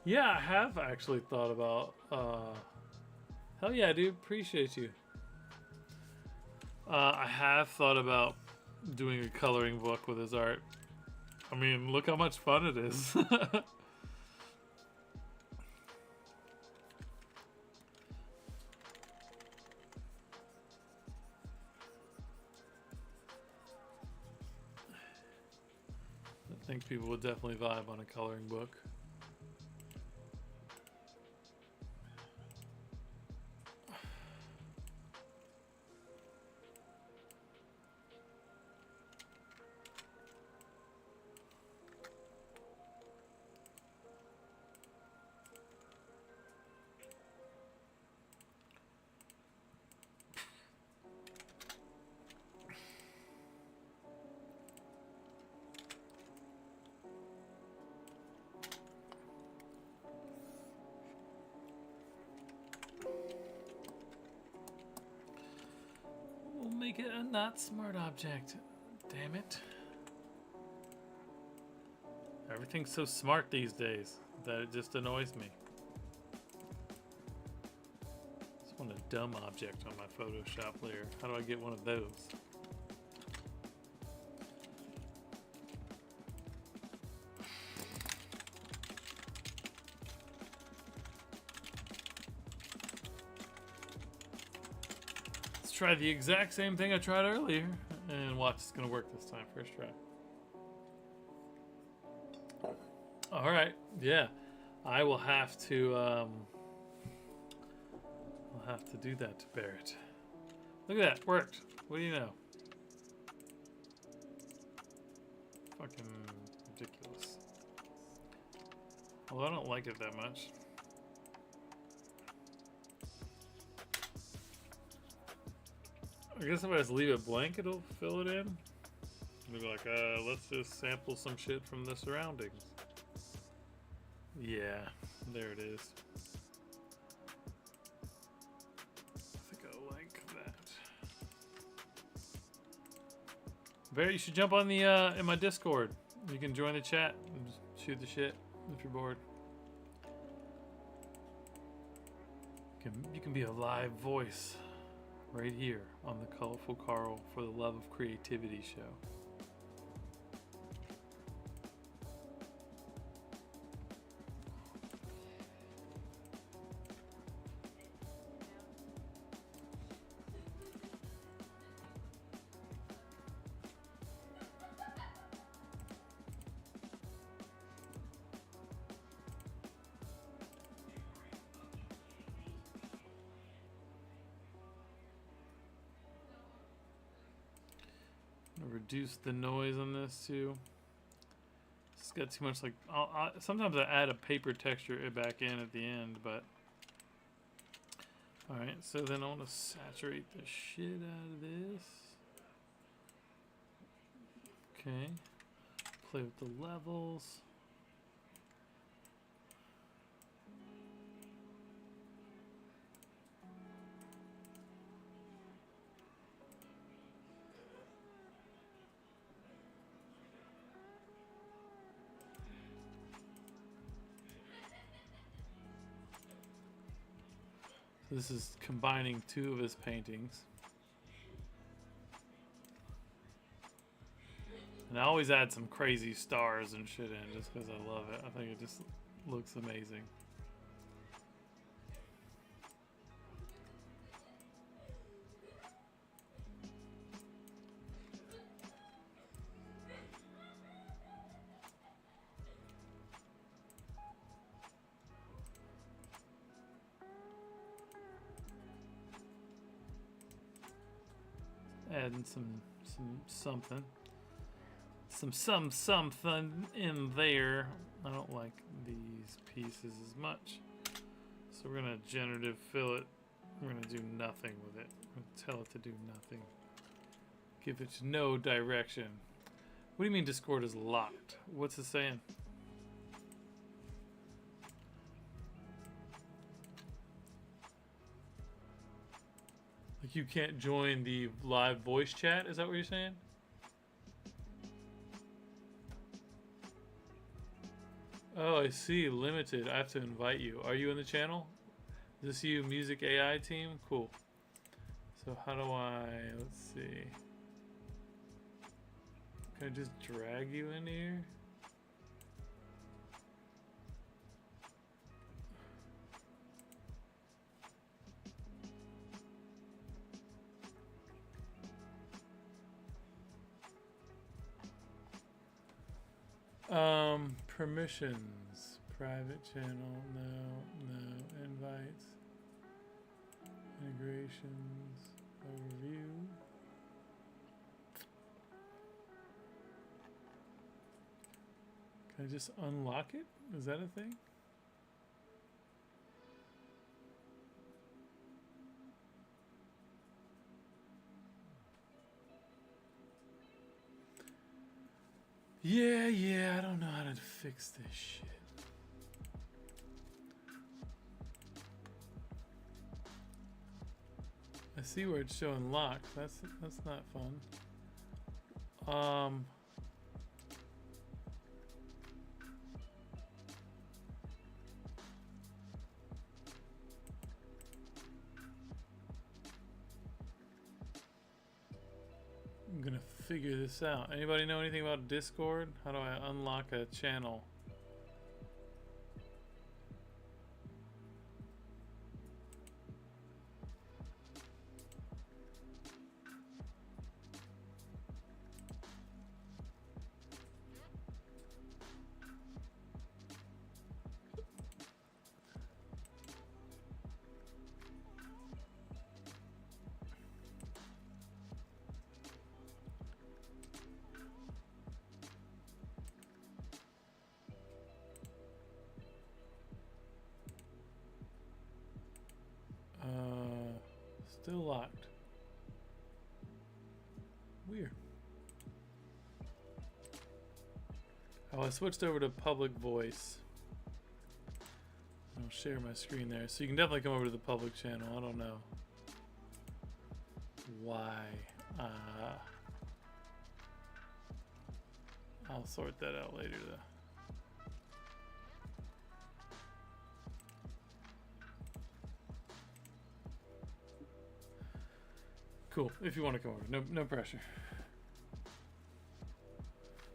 Yeah, I have actually thought about... hell yeah, dude. Appreciate you. I have thought about doing a coloring book with his art. I mean, look how much fun it is. I think people would definitely vibe on a coloring book. Make it a not smart object. Damn it. Everything's so smart these days that it just annoys me. Just want a dumb object on my Photoshop layer. How do I get one of those? Try the exact same thing I tried earlier and watch it's gonna work this time. First try. All right, yeah, I will have to I'll have to do that to Barrett. Look at that, worked. What do you know? Fucking ridiculous. Although I don't like it that much. I guess if I just leave it blank, it'll fill it in. It'll be like, let's just sample some shit from the surroundings. Yeah, there it is. I think I like that. Barry, you should jump on the in my Discord. You can join the chat and just shoot the shit if you're bored. You can be a live voice. Right here on the Colorful Carl for the Love of Creativity show. Reduce the noise on this too. It's got too much like. Sometimes I add a paper texture back in at the end, but all right. So then I want to saturate the shit out of this. Okay. Play with the levels. This is combining two of his paintings. And I always add some crazy stars and shit in just because I love it. I think it just looks amazing. Adding something in there. I don't like these these pieces as much. So we're gonna generative fill it. We're gonna do nothing with it. We're gonna tell it to do nothing. Give it no direction. What do you mean Discord is locked? What's it saying? Like you can't join the live voice chat? Is that what you're saying? Oh, I see. Limited. I have to invite you. Are you in the channel? Is this you, Music AI team? Cool. So how do I... Let's see. Can I just drag you in here? Permissions. Private channel. No. Invites. Integrations. Overview. Can I just unlock it? Is that a thing? Yeah, I don't know how to fix this shit. I see where it's showing locked. That's not fun. I'm gonna figure this out. Anybody know anything about Discord? How do I unlock a channel? Still locked. Weird. Oh, I switched over to public voice. I'll share my screen there. So you can definitely come over to the public channel. I don't know why. I'll sort that out later though. Cool. If you want to come over, no pressure.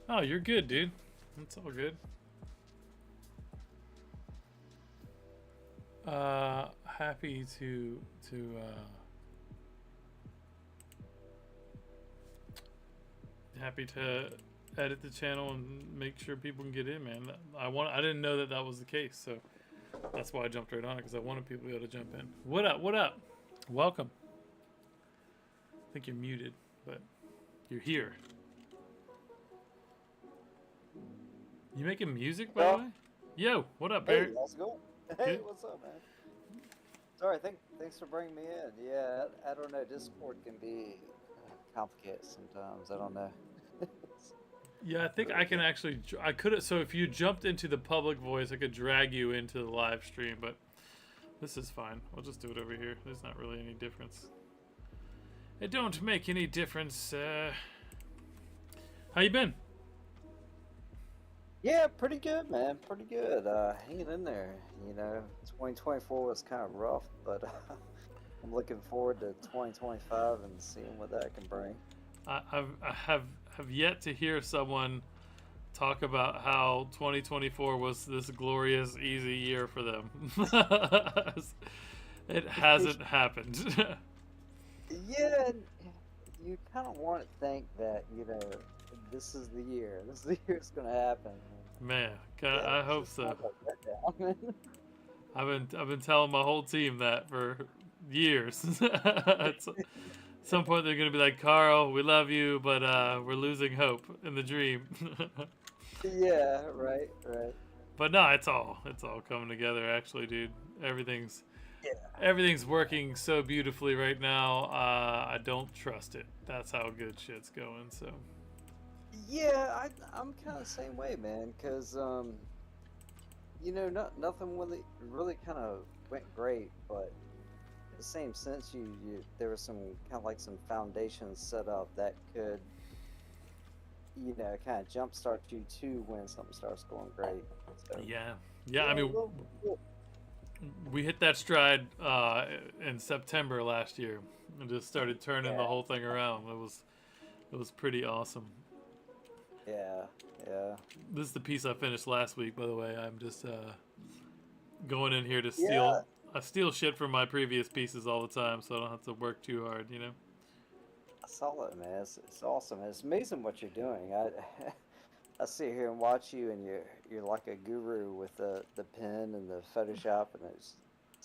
Oh, you're good, dude. That's all good. Happy to edit the channel and make sure people can get in, man. I didn't know that was the case, so that's why I jumped right on it, because I wanted people to be able to jump in. What up? Welcome. I think you're muted, but you're here. You making music, by the way? Yo, what up, Barry? Hey, how's it going? Hey, what's up, man? Sorry, thanks for bringing me in. Yeah, I don't know. Discord can be complicated sometimes. I don't know. Yeah, I think I can actually. I could. So if you jumped into the public voice, I could drag you into the live stream. But this is fine. We'll just do it over here. There's not really any difference. It don't make any difference. How you been? Yeah, pretty good, man. Pretty good. Hanging in there. You know, 2024 was kind of rough, but I'm looking forward to 2025 and seeing what that can bring. I have yet to hear someone talk about how 2024 was this glorious, easy year for them. It hasn't happened. Yeah, you kind of want to think that, you know, this is the year. This is the year it's going to happen. Man, Yeah, I hope so. down. I've been telling my whole team that for years. At some point they're gonna be like, Carl, we love you, but we're losing hope in the dream. Yeah, right. But no, it's all coming together. Actually, dude, everything's Yeah. everything's working so beautifully right now. I don't trust it. That's how good shit's going. So Yeah, I'm kind of the same way, man. Cause nothing really kind of went great, but in the same sense, you there was some kind of like some foundations set up that could, kind of jumpstart you too when something starts going great. So yeah, yeah. I yeah, mean, we hit that stride in September last year and just started turning the yeah, whole thing around. It was pretty awesome. yeah, yeah, This is the piece I finished last week, by the way. I'm just going in here to yeah. steal. I steal shit from my previous pieces all the time, so I don't have to work too hard. You know. I saw it, man. It's awesome. It's amazing what you're doing. I sit here and watch you, and you're like a guru with the pen and the Photoshop, and it's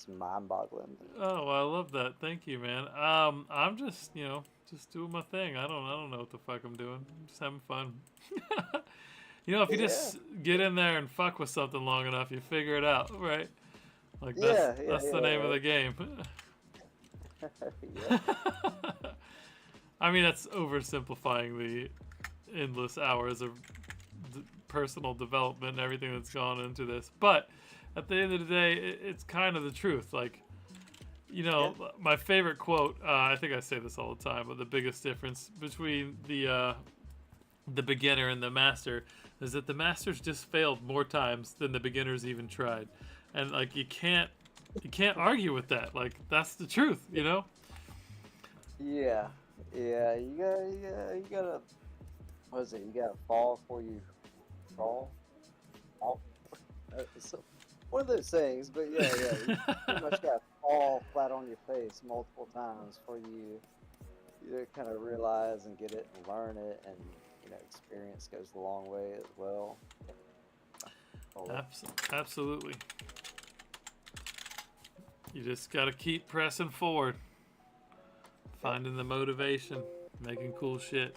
mind-boggling. Oh, well, I love that. Thank you, man. I'm just just doing my thing. I don't know what the fuck I'm doing. I'm just having fun. If you Yeah, just get in there and fuck with something long enough, you figure it out, right? Like that's yeah, yeah, that's the yeah, name of right. the game. Yep. I mean, that's oversimplifying the endless hours of personal development and everything that's gone into this. But at the end of the day, it's kind of the truth. Like, Yeah. my favorite quote, I think I say this all the time, but the biggest difference between the beginner and the master is that the masters just failed more times than the beginners even tried. And like you can't argue with that. Like that's the truth, you know? Yeah, yeah. You gotta. What is it? You gotta fall before you crawl. Fall. So one of those things, but yeah, yeah. You pretty much gotta fall flat on your face multiple times before you kind of realize and get it and learn it, and experience goes a long way as well. Oh, Absolutely. You just got to keep pressing forward, yeah, finding the motivation, making cool shit.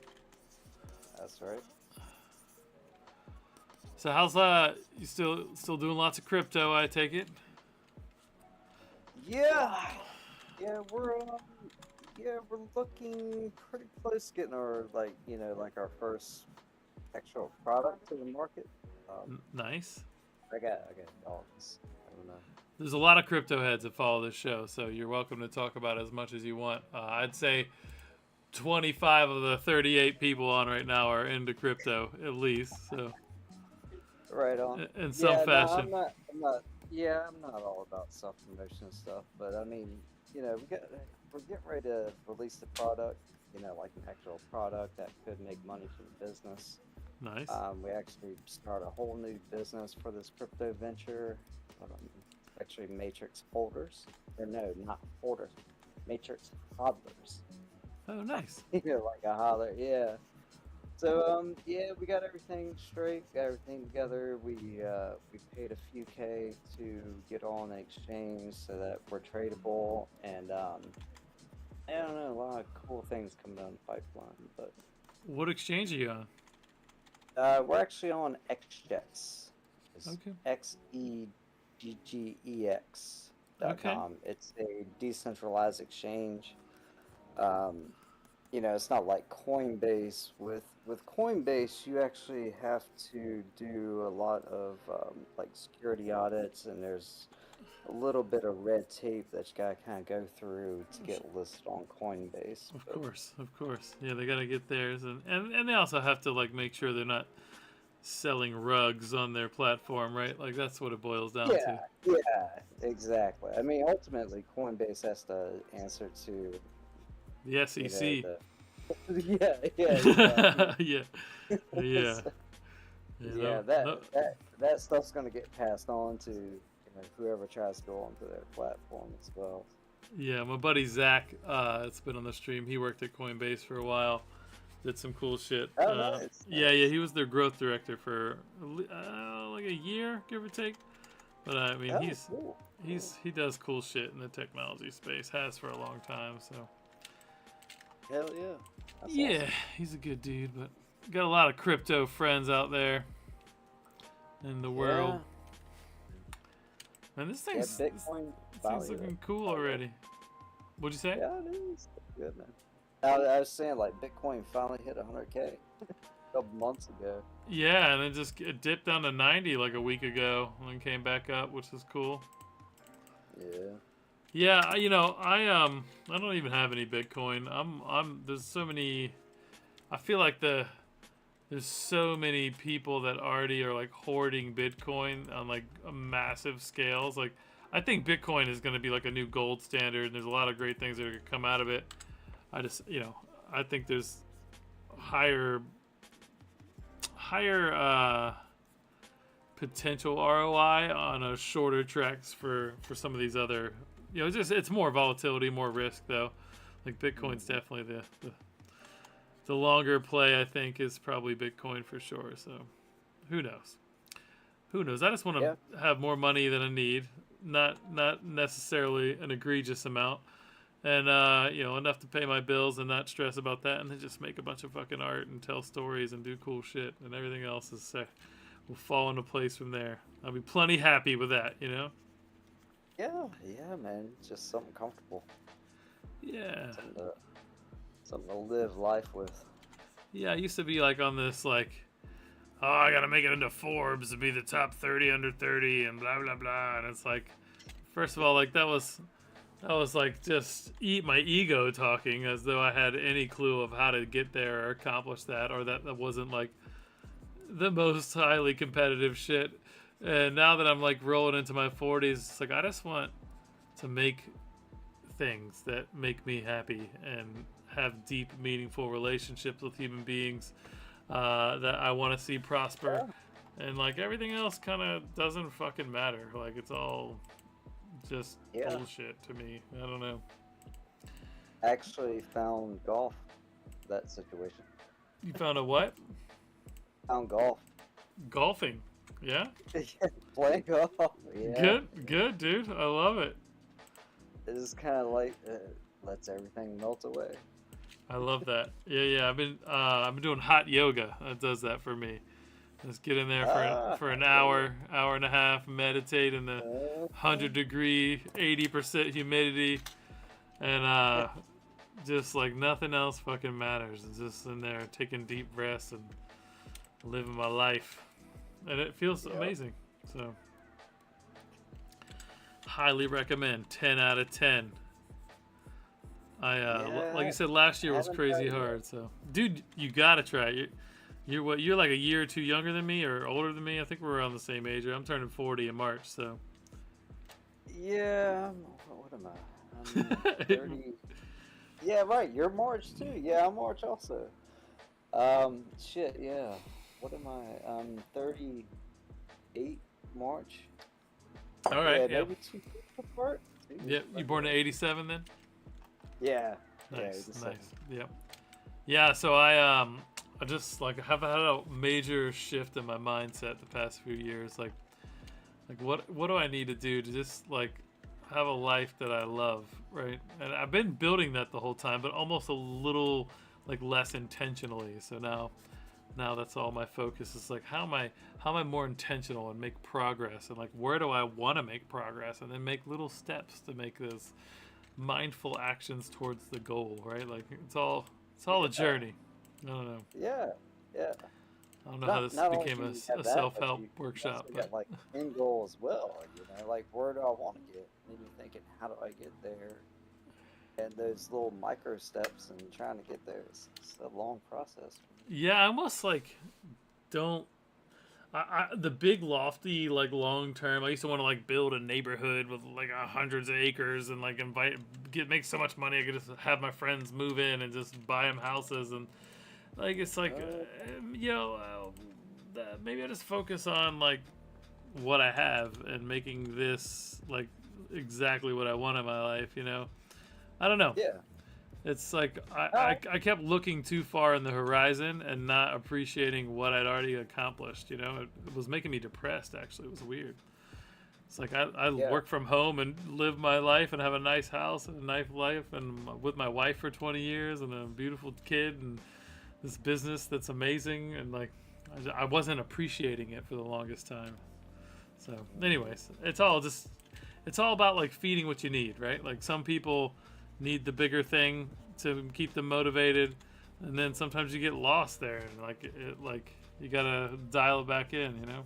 that's right. So how's you still doing lots of crypto, I take it? Yeah, yeah, we're looking pretty close to getting our like our first actual product to the market. Nice. I got dogs. I don't know. There's a lot of crypto heads that follow this show, so you're welcome to talk about it as much as you want. I'd say 25 of the 38 people on right now are into crypto, at least. So, Right on. in some Yeah, no, fashion. I'm not. Yeah, I'm not all about self promotion and stuff, but I mean, we're getting ready to release the product. Like an actual product that could make money for the business. Nice. We actually start a whole new business for this crypto venture. Actually, matrix holders, or no, not holders, matrix hodlers. Oh, nice. Like a hodler, yeah. So yeah, we got everything straight, got everything together. We paid a few K to get on the exchange so that we're tradable, and I don't know, a lot of cool things coming down the pipeline. But What exchange are you on? we're actually on XGEX. It's Okay. Okay. XEGGEX.com. It's a decentralized exchange. Um, it's not like Coinbase. With Coinbase, you actually have to do a lot of like security audits, and there's a little bit of red tape that you gotta kind of go through to get listed on Coinbase. Of But course, of course. Yeah, they gotta get theirs, and they also have to like make sure they're not selling rugs on their platform, right? Like that's what it boils down yeah, to. yeah, exactly. I mean, ultimately, Coinbase has to answer to The you know SEC. the yeah, yeah, exactly. Yeah, yeah, So, yeah. yeah, No, no, that stuff's gonna get passed on to whoever tries to go onto their platform as well. yeah. My buddy Zach, it's been on the stream. He worked at Coinbase for a while. Did some cool shit. Oh, nice, Yeah, yeah. nice. He was their growth director for like a year, give or take. But I mean, Oh, cool. he does cool shit in the technology space. Has for a long time. So Hell yeah. That's yeah, awesome. he's a good dude. But got a lot of crypto friends out there in the world. And this Yeah, thing's Bitcoin this thing's finally. looking cool already. What'd you say? Yeah, it is good, man. I was saying like Bitcoin finally hit 100K a couple months ago. Yeah, and it dipped down to 90 like a week ago and then came back up, which is cool. Yeah. Yeah, I don't even have any Bitcoin. There's so many. I feel like there's so many people that already are like hoarding Bitcoin on like a massive scales. Like, I think Bitcoin is going to be like a new gold standard, and there's a lot of great things that are going to come out of it. I just, I think there's higher potential ROI on a shorter tracks for some of these other. It's more volatility, more risk though. Like Bitcoin's definitely the longer play. I think is probably Bitcoin for sure. So who knows? Who knows? I just want to have more money than I need, not necessarily an egregious amount, and enough to pay my bills and not stress about that, and then just make a bunch of fucking art and tell stories and do cool shit, and everything else will fall into place from there. I'll be plenty happy with that, Yeah, man. Just something comfortable. Yeah. Something to live life with. Yeah, I used to be like on this like, oh, I gotta make it into Forbes to be the top 30 under 30 and blah blah blah, and it's like, first of all, like that was like just eat my ego talking, as though I had any clue of how to get there or accomplish that, or that wasn't like the most highly competitive shit. And now that I'm like rolling into my 40s, it's like I just want to make things that make me happy and have deep, meaningful relationships with human beings that I want to see prosper. And like everything else kind of doesn't fucking matter. Like it's all just bullshit to me. I don't know. Actually found golf, that situation. You found a what? Found golf. Golfing. Yeah? Playing golf. Yeah. Good, dude. I love it. It's kind of like lets everything melt away. I love that. Yeah. I've been doing hot yoga. That does that for me. Just get in there for an hour and a half, meditate in the 100-degree, 80% humidity, and just like nothing else fucking matters. It's just in there taking deep breaths and living my life, and it feels amazing. So highly recommend. 10 out of 10. Like you said, last year was crazy hard. So dude, you gotta try it. You're like a year or two younger than me or older than me. I think we're around the same age. I'm turning 40 in March, so yeah. What am I? I'm 30. Yeah, right. You're March too. Yeah, I'm March also. Shit. Yeah. What am I? I'm 38 March. All right. Yeah. Maybe 2 weeks apart. Yeah. You born in '87 then? Yeah. Nice. Yep. Yeah. So I just like have had a major shift in my mindset the past few years. Like what do I need to do to just like have a life that I love, right? And I've been building that the whole time, but almost a little like less intentionally. So now that's all my focus is like how am I more intentional and make progress, and like where do I want to make progress, and then make little steps to make those mindful actions towards the goal, right? Like it's all a journey. I don't know. Yeah. I don't know how this became a self-help workshop. You got like end goal as well. Like where do I want to get? And you're thinking, how do I get there? And those little micro steps and trying to get there. It's a long process. Yeah, I almost like don't. The big lofty like long term. I used to want to like build a neighborhood with like hundreds of acres and like make so much money I could just have my friends move in and just buy them houses, and like it's like maybe I just focus on like what I have and making this like exactly what I want in my life. I don't know. Yeah. It's like I kept looking too far in the horizon and not appreciating what I'd already accomplished. It was making me depressed, actually. It was weird. It's like I work from home and live my life and have a nice house and a nice life and with my wife for 20 years and a beautiful kid and this business that's amazing, and like I wasn't appreciating it for the longest time. So anyways, it's all just it's all about like feeding what you need, right? Like some people need the bigger thing to keep them motivated, and then sometimes you get lost there, and like you gotta dial it back in, you know.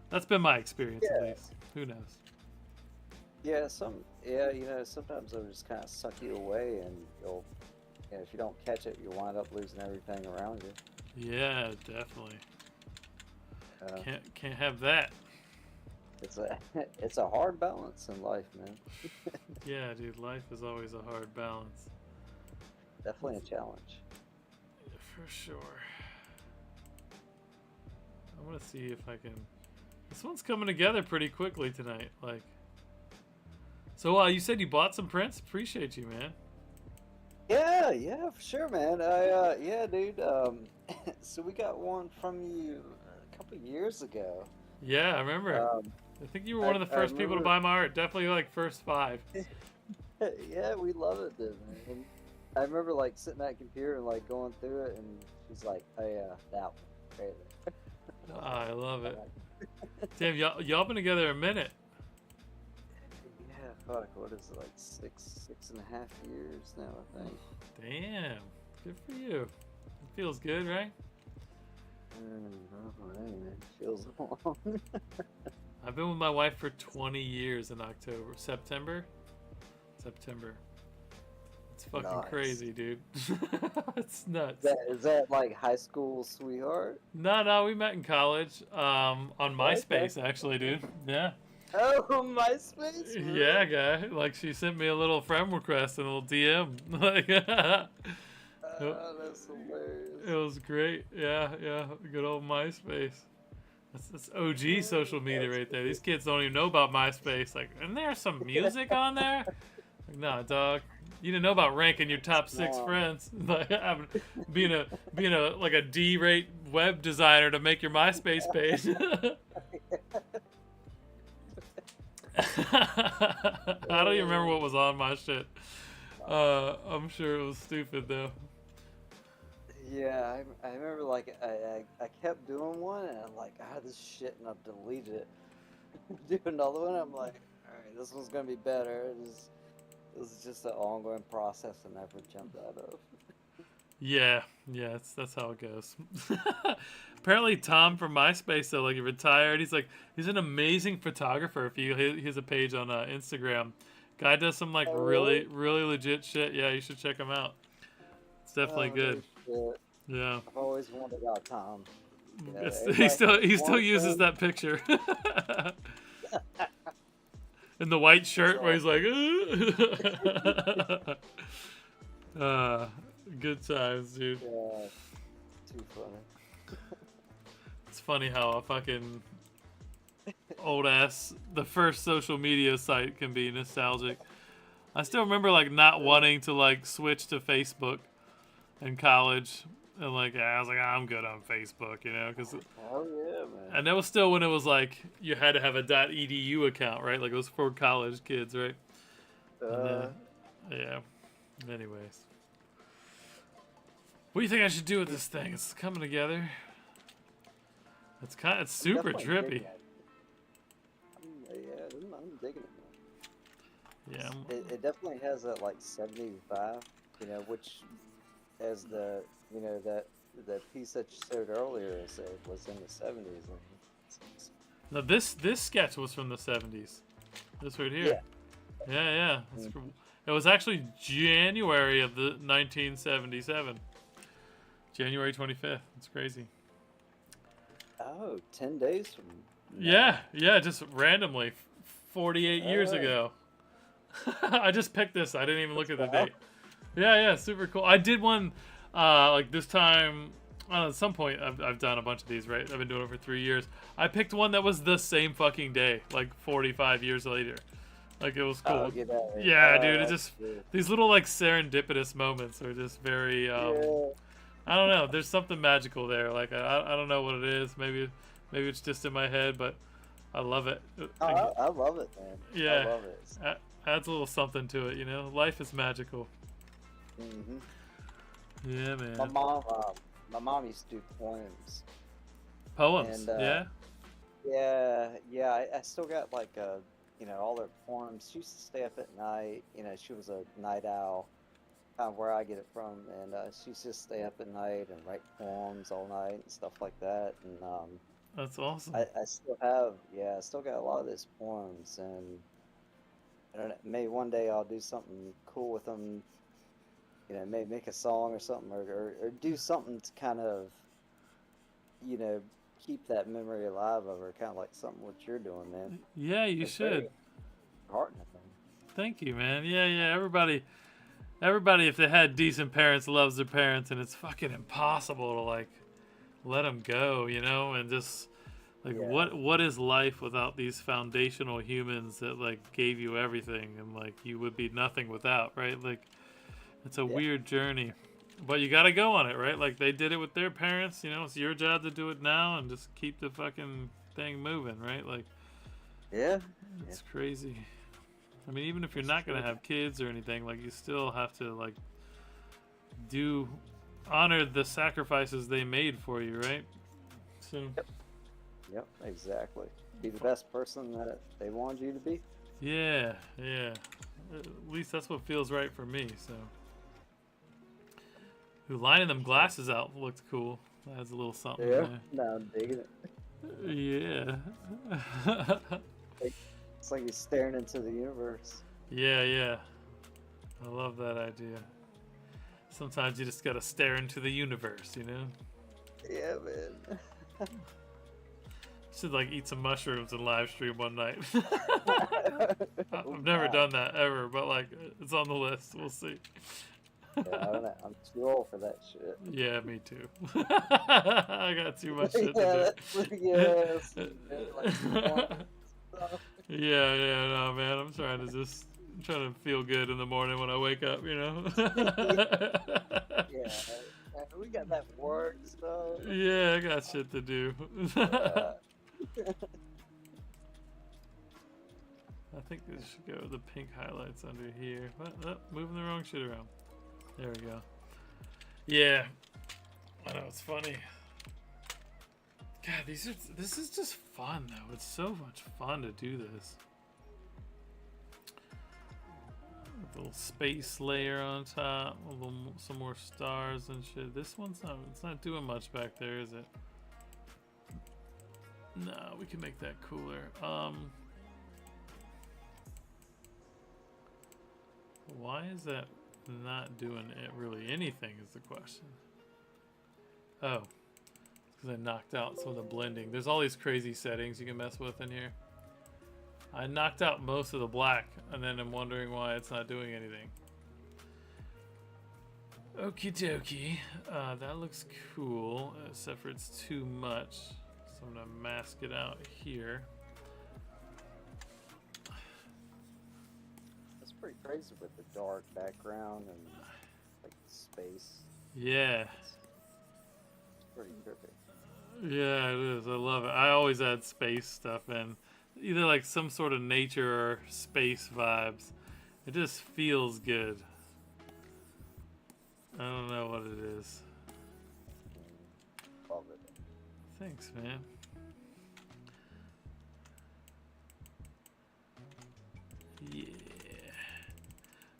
That's been my experience at least. Who knows? Yeah, sometimes they'll just kind of suck you away, and if you don't catch it, you'll wind up losing everything around you. Yeah, definitely. Can't have that. It's a hard balance in life, man. Yeah, dude, life is always a hard balance. Definitely a challenge. For sure. I'm gonna see if I can. This one's coming together pretty quickly tonight. Like, so you said you bought some prints. Appreciate you, man. Yeah, for sure, man. Yeah, dude. So we got one from you a couple years ago. Yeah, I remember. I think you were one of the first people to buy my art. Definitely like first 5. Yeah, we love it, dude, man. I remember like sitting at a computer and like going through it, and she's like, "Oh yeah, that one, right there." Oh, I love it. Damn, y'all been together a minute. Yeah, fuck. What is it, like 6.5 years now? I think. Damn, good for you. It feels good, right? Feels long. I've been with my wife for 20 years in September. It's fucking Nice. crazy, dude. It's nuts. Is that like high school sweetheart? No, we met in college. On MySpace, actually, dude. Yeah. Oh, MySpace? Really? Yeah, guy. Like, she sent me a little friend request and a little DM. Like, oh, that's hilarious. it was great. Yeah. Good old MySpace. That's OG social media right there. These kids don't even know about MySpace. Like, isn't there some music on there? Like, nah, dog. You didn't know about ranking your top 6 friends. Like, being a like a D-rate web designer to make your MySpace page. I don't even remember what was on my shit. I'm sure it was stupid though. Yeah, I remember like I kept doing one and I'm like, this shit, and I've deleted it. Do another one, I'm like, alright, this one's gonna be better. It was just an ongoing process I never jumped out of. Yeah, that's how it goes. Apparently Tom from MySpace though, like he retired. He's an amazing photographer. He has a page on Instagram. Guy does some like really legit shit. Yeah, you should check him out. It's definitely good. Shit. Yeah. I've always wondered about Tom. Yeah, He still uses that picture. In the white shirt where he's like, good times, dude. Yeah, too funny. It's funny how a fucking old ass, the first social media site can be nostalgic. I still remember like not wanting to like switch to Facebook in college, and like I was like, I'm good on Facebook, you know, because Oh yeah, man. and that was still when it was like you had to have a .edu account, right? Like it was for college kids, right? Yeah. Anyways, what do you think I should do with this thing? It's coming together. It's super Definitely trippy. digging it. I'm digging it, man. Yeah. It definitely has that like 75, you know, which as the that piece that you showed earlier was in the 70s. Now this sketch was from the 70s. This right here. Yeah. It was actually January of the 1977. January 25th. It's crazy. Oh, 10 days from Yeah, just randomly 48 years ago. I just picked this. I didn't even look at the date. Yeah, super cool. I did one like this time. At some point, I've done a bunch of these, right? I've been doing it for 3 years. I picked one that was the same fucking day, like 45 years later. Like it was cool. Yeah, dude. It just these little like serendipitous moments are just very. I don't know. There's something magical there. Like I don't know what it is. Maybe it's just in my head, but I love it. I love it, man. Yeah. I love it. Adds a little something to it, you know. Life is magical. Mhm. Yeah, man. My mom used to do poems. Poems. And, yeah. Yeah. I still got like all their poems. She used to stay up at night. She was a night owl, kind of where I get it from, and she used to stay up at night and write poems all night and stuff like that. And That's awesome. I still have, yeah, I still got a lot of those poems, and I don't know, maybe one day I'll do something cool with them. Maybe make a song or something, or do something to kind of, you know, keep that memory alive of her, kind of like something what you're doing, man. Yeah, you It's very should. heartening. Thank you, man. Yeah, yeah. Everybody, if they had decent parents, loves their parents, and it's fucking impossible to like let them go, and just like Yeah, what is life without these foundational humans that like gave you everything and like you would be nothing without, right? Like it's a yeah, weird journey, but you got to go on it, right? Like they did it with their parents, it's your job to do it now and just keep the fucking thing moving, right? Like yeah, yeah. it's crazy. I mean, even if you're It's not gonna true. have kids or anything, like you still have to like do honor the sacrifices they made for you, right? So, Yep, yep, exactly. Be the best person that they wanted you to be. yeah, yeah. At least that's what feels right for me. So, who lining them glasses out looked cool. That has a little something Yeah, in no, I'm digging it. there. Yeah. Like, it's like you're staring into the universe. Yeah, yeah. I love that idea. Sometimes you just gotta stare into the universe. Yeah, man. Should like eat some mushrooms and live stream one night. Oh, I've never God. done that ever, but like it's on the list. We'll see. Yeah, I don't know. I'm too old for that shit. Yeah, me too. I got too much shit Yeah, to that's yes. do. Like porn stuff. Yeah, yeah, no, man. I'm trying to feel good in the morning when I wake up. Yeah, we got that work stuff. Yeah, I got shit to do. Yeah. I think this should go the pink highlights under here. What? Moving the wrong shit around. There we go. Yeah. I know, it's funny. God, this is just fun though. It's so much fun to do this. With the little space layer on top, some more stars and shit. This it's not doing much back there, is it? No, we can make that cooler. Why is that not doing it really anything is the question. Oh, because I knocked out some of the blending. There's all these crazy settings you can mess with in here. I knocked out most of the black, and then I'm wondering why it's not doing anything. Okie dokie. That looks cool, except for it's too much. So I'm gonna mask it out here. That's pretty crazy with the dark background and like space. Yeah. It's pretty trippy. Yeah, it is. I love it. I always add space stuff in. Either like some sort of nature or space vibes. It just feels good. I don't know what it is. Love it. Thanks, man. Yeah.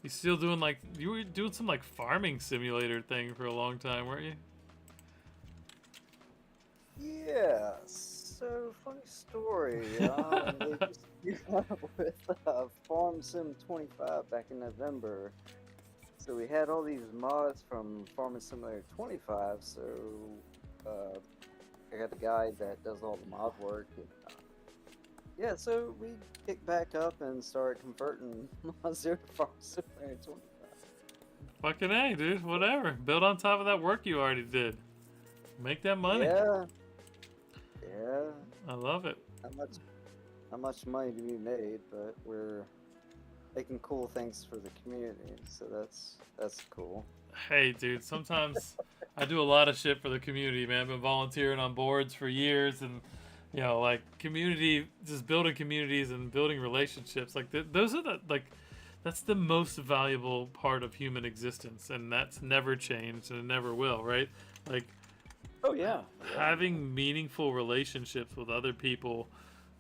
You still doing like you were doing some like farming simulator thing for a long time, weren't you? Yeah, so funny story. They just came out with Farm Sim 25 back in November. So we had all these mods from Farming Simulator 25. So I got the guy that does all the mod work. And, yeah, so we kicked back up and started converting my Zero to Farm Simulator 25. Fucking A, dude. Whatever. Build on top of that work you already did. Make that money. Yeah, yeah. I love it. Not much money to be made, but we're making cool things for the community, so that's cool. Hey, dude, sometimes I do a lot of shit for the community, man. I've been volunteering on boards for years and, like community, just building communities and building relationships. Like, those are that's the most valuable part of human existence, and that's never changed and it never will, right? Like, Oh yeah, having meaningful relationships with other people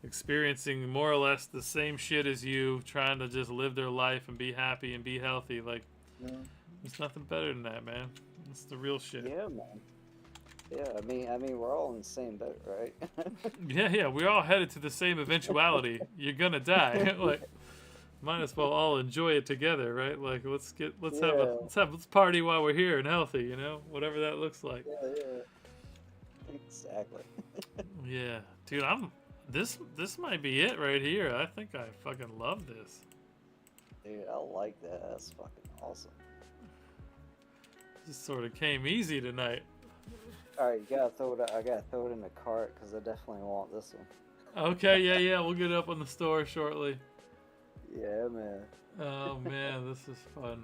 experiencing more or less the same shit as you, trying to just live their life and be happy and be healthy. Like, Mm. there's nothing better than that, man. It's the real shit. Yeah, man. Yeah, I mean, we're all in the same boat, right? Yeah, we're all headed to the same eventuality. You're gonna die. Like, might as well all enjoy it together, right? Like, Yeah, let's party while we're here and healthy, whatever that looks like. yeah. Exactly. Yeah, dude, this might be it right here. I think I fucking love this. Dude, I like that. That's fucking awesome. Just sort of came easy tonight. All right, you gotta throw it. I gotta throw it in the cart because I definitely want this one. Okay, yeah, we'll get it up on the store shortly. Yeah, man. Oh man, this is fun.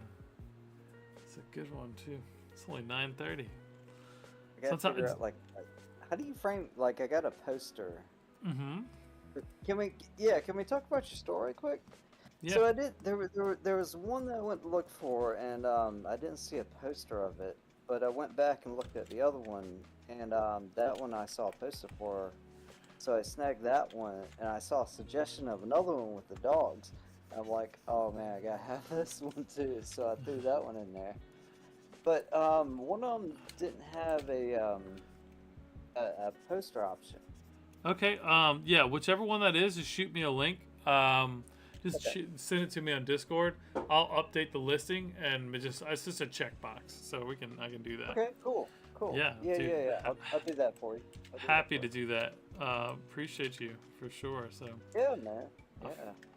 It's a good one too. It's only 9:30. I gotta Sometimes- figure out like how do you frame? Like, I got a poster. Mm-hmm. Can we talk about your story quick? Yeah. So I did. There was one that I went to look for, and I didn't see a poster of it. But I went back and looked at the other one, and that one I saw a poster for. So I snagged that one, and I saw a suggestion of another one with the dogs. I'm like, oh man, I gotta have this one too. So I threw that one in there. But one of them didn't have a poster option. Okay. Yeah. Whichever one that is, just shoot me a link. Just Okay. send it to me on Discord. I'll update the listing, and it's just a checkbox, so I can do that. Okay, cool. Yeah, Yeah, dude. yeah. I'll do that for you. I'll do that Happy for to you. do that. Appreciate you for sure. So Yeah, man. Yeah.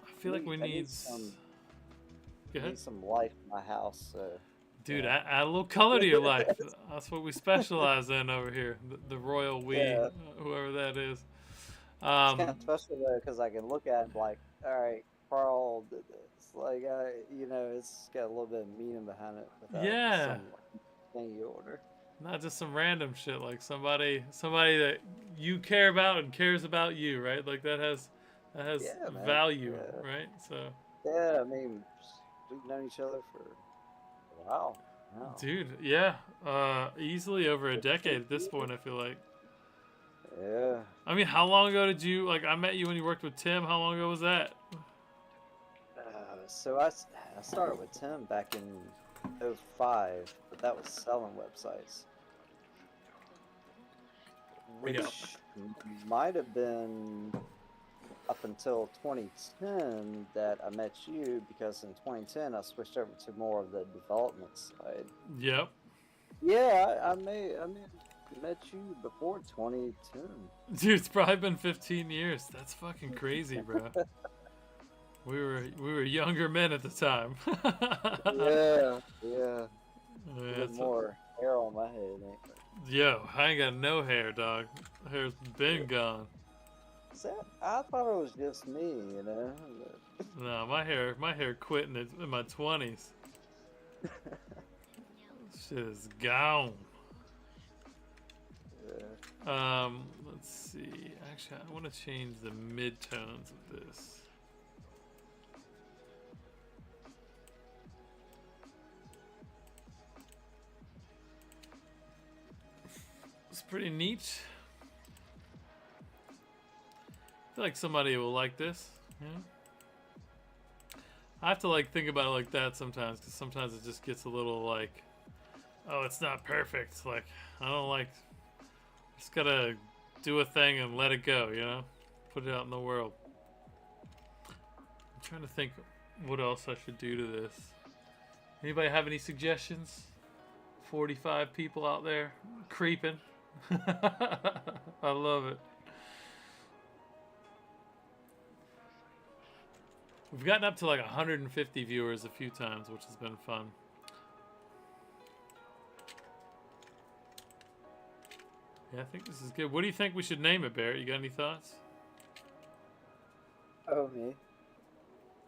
I feel like we I need. Go I ahead. need some life in my house. So. Dude, Yeah. add a little color to your life. That's what we specialize in over here. The royal we, Yeah. whoever that is. It's kind of special though, because I can look at it like, all right, Carl did this. Like, it's got a little bit of meaning behind it without Yeah. some thing you order. Not just some random shit, like somebody that you care about and cares about you, right? Like that has Yeah, man. value, Yeah. right? So, Yeah, I mean, we've known each other for a while. Wow. dude, yeah, easily over a decade at this point. I feel like. Yeah. I mean, how long ago did you I met you when you worked with Tim? How long ago was that? So I started with Tim back in '05, but that was selling websites. Which might have been up until 2010 that I met you, because in 2010 I switched over to more of the development side. Yep. Yeah, I may met you before 2010. Dude, it's probably been 15 years. That's fucking crazy, bro. We were younger men at the time. Yeah. Yeah, With it's more hair on my head. yo, I ain't got no hair, dog. Hair's been gone. I thought it was just me, No, my hair quit in my 20s. Shit is gone. Yeah. Let's see. Actually, I want to change the midtones of this. It's pretty neat. I feel like somebody will like this. Yeah. I have to think about it like that sometimes, because sometimes it just gets a little oh, it's not perfect. Like, I don't like. Just gotta do a thing and let it go, Put it out in the world. I'm trying to think what else I should do to this. Anybody have any suggestions? 45 people out there creeping. I love it. We've gotten up to 150 viewers a few times, which has been fun. Yeah, I think this is good. What do you think we should name it, Barrett? You got any thoughts? Oh, me.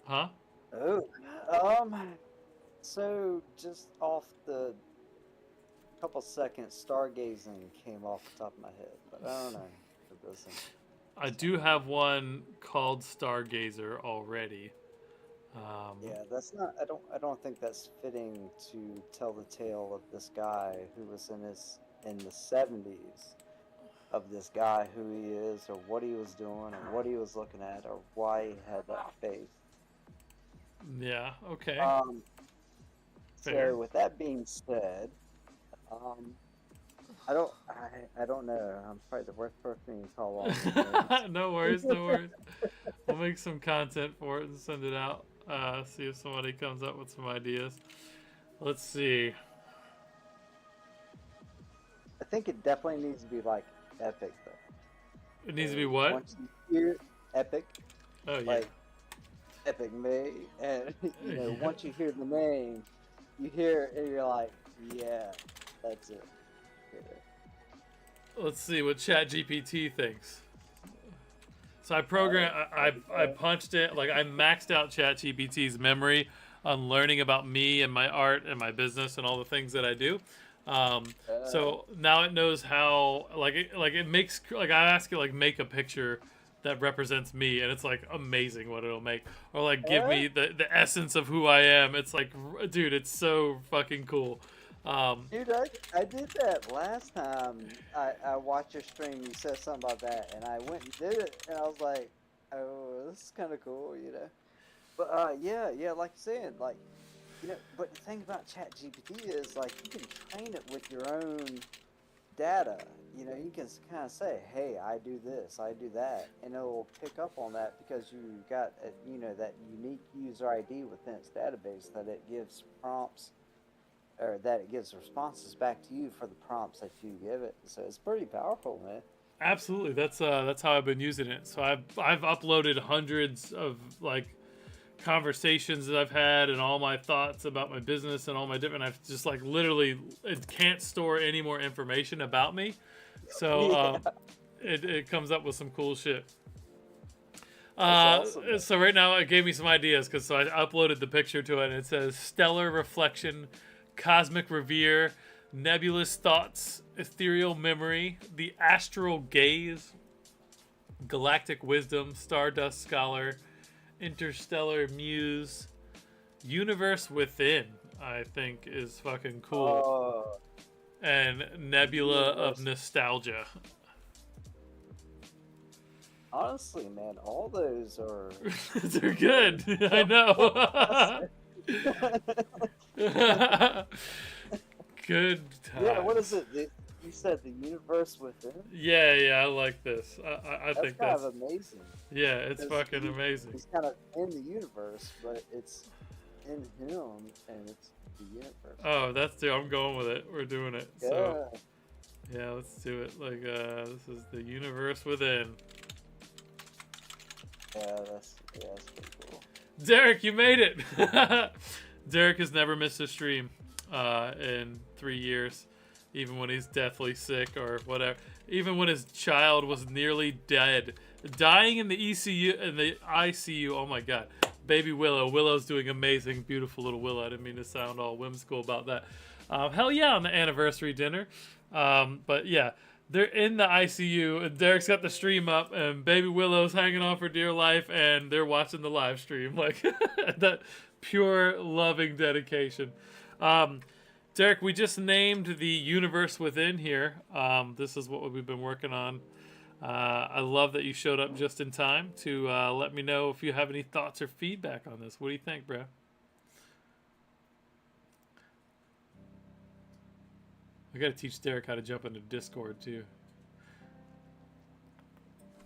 Huh? Oh. So just off the couple seconds, stargazing came off the top of my head, but I don't know. It doesn't. I do have one called Stargazer already. Yeah, that's not. I don't think that's fitting to tell the tale of this guy who was in the '70s, of this guy, who he is, or what he was doing, or what he was looking at, or why he had that face. Yeah. Okay. Fair. So with that being said, I don't know. I'm probably the worst person to call on. No worries. No worries. We'll make some content for it and send it out. See if somebody comes up with some ideas. Let's see. I think it definitely needs to be like epic though. It needs to be what? Once you hear epic, Oh yeah. like epic me, and you know, Yeah. once you hear the name, you hear it and you're like, yeah, that's it. Yeah. Let's see what ChatGPT thinks. So I I punched it, like I maxed out ChatGPT's memory on learning about me and my art and my business and all the things that I do. So now it knows how, like it makes, like I ask it, like make a picture that represents me, and it's like amazing what it'll make, or like give me the essence of who I am. It's like, dude, it's so fucking cool. Dude, I did that last time. I watched your stream. You said something about that, and I went and did it, and I was like, "Oh, this is kind of cool," you know. But yeah, like you said, like, you know. But the thing about ChatGPT is, like, you can train it with your own data. You know, you can kind of say, "Hey, I do this, I do that," and it'll pick up on that because you got, you know, that unique user ID within its database that it gives prompts, or that it gives responses back to you for the prompts that you give it. So it's pretty powerful, man. Absolutely, that's how I've been using it. So I've uploaded hundreds of like conversations that I've had and all my thoughts about my business and all my different. I've just like literally, it can't store any more information about me. So it comes up with some cool shit. That's awesome. So right now it gave me some ideas, because so I uploaded the picture to it, and it says stellar reflection, cosmic revere, nebulous thoughts, ethereal memory, the astral gaze, galactic wisdom, stardust scholar, interstellar muse, universe within, I think is fucking cool. And nebula of nostalgia. Honestly, man, all those are... They're good. I know. Good times. Yeah, what is it? You said the universe within? Yeah, I like this. I think kind that's of amazing. Yeah, it's fucking amazing. He's kind of in the universe, but it's in him, and it's the universe. Oh, dude, I'm going with it. We're doing it. Yeah. So yeah, let's do it. Like this is the universe within. Yeah, that's pretty cool. Derek, you made it. Derek has never missed a stream in 3 years, even when he's deathly sick or whatever. Even when his child was nearly dead, dying in the ICU. Oh my God, baby Willow. Willow's doing amazing, beautiful little Willow. I didn't mean to sound all whimsical about that. Hell yeah, on the anniversary dinner. But yeah, they're in the ICU, and Derek's got the stream up, and baby Willow's hanging on for dear life, and they're watching the live stream. Like that pure loving dedication. Derek, we just named the universe within here. This is what we've been working on. I love that you showed up just in time to let me know if you have any thoughts or feedback on this. What do you think, bro? I gotta teach Derek how to jump into Discord too.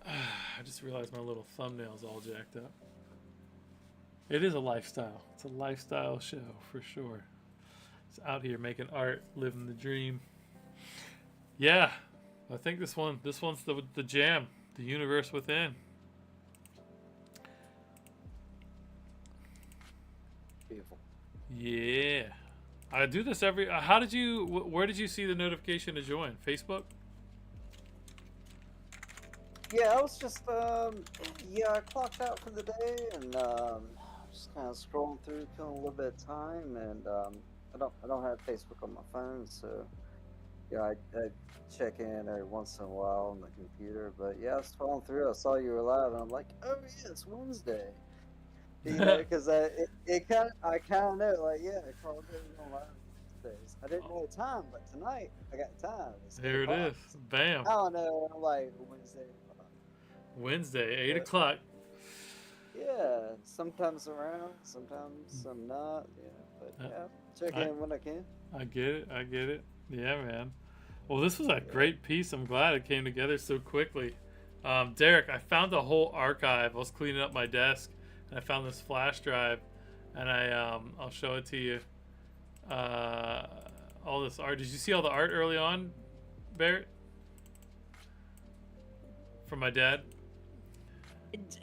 I just realized my little thumbnail's all jacked up. It is a lifestyle. It's a lifestyle show for sure. It's out here making art, living the dream. Yeah, I think this one's the jam. The universe within. Beautiful. Yeah. I do this every... where did you see the notification to join? Facebook? Yeah, I was just, I clocked out for the day, and just kind of scrolling through, killing a little bit of time, and I don't have Facebook on my phone, so yeah, I check in every once in a while on the computer. But yeah, I was scrolling through, I saw you were live, and I'm like, oh yeah, it's Wednesday. You know, because I kind of know, like, yeah, Carl David on live birthdays. I didn't know the time, but tonight I got time. It's 8 There it o'clock. is. Bam. I don't know. I'm like Wednesday. Wednesday, 8 But o'clock. yeah, sometimes around, sometimes I'm not. Yeah, but Uh, yeah, check I, in when I can. I get it. I get it. Yeah, man. Well, this was a Yeah. great piece. I'm glad it came together so quickly. Derek, I found a whole archive. I was cleaning up my desk, and I found this flash drive, and I'll show it to you. All this art. Did you see all the art early on, Barrett? From my dad?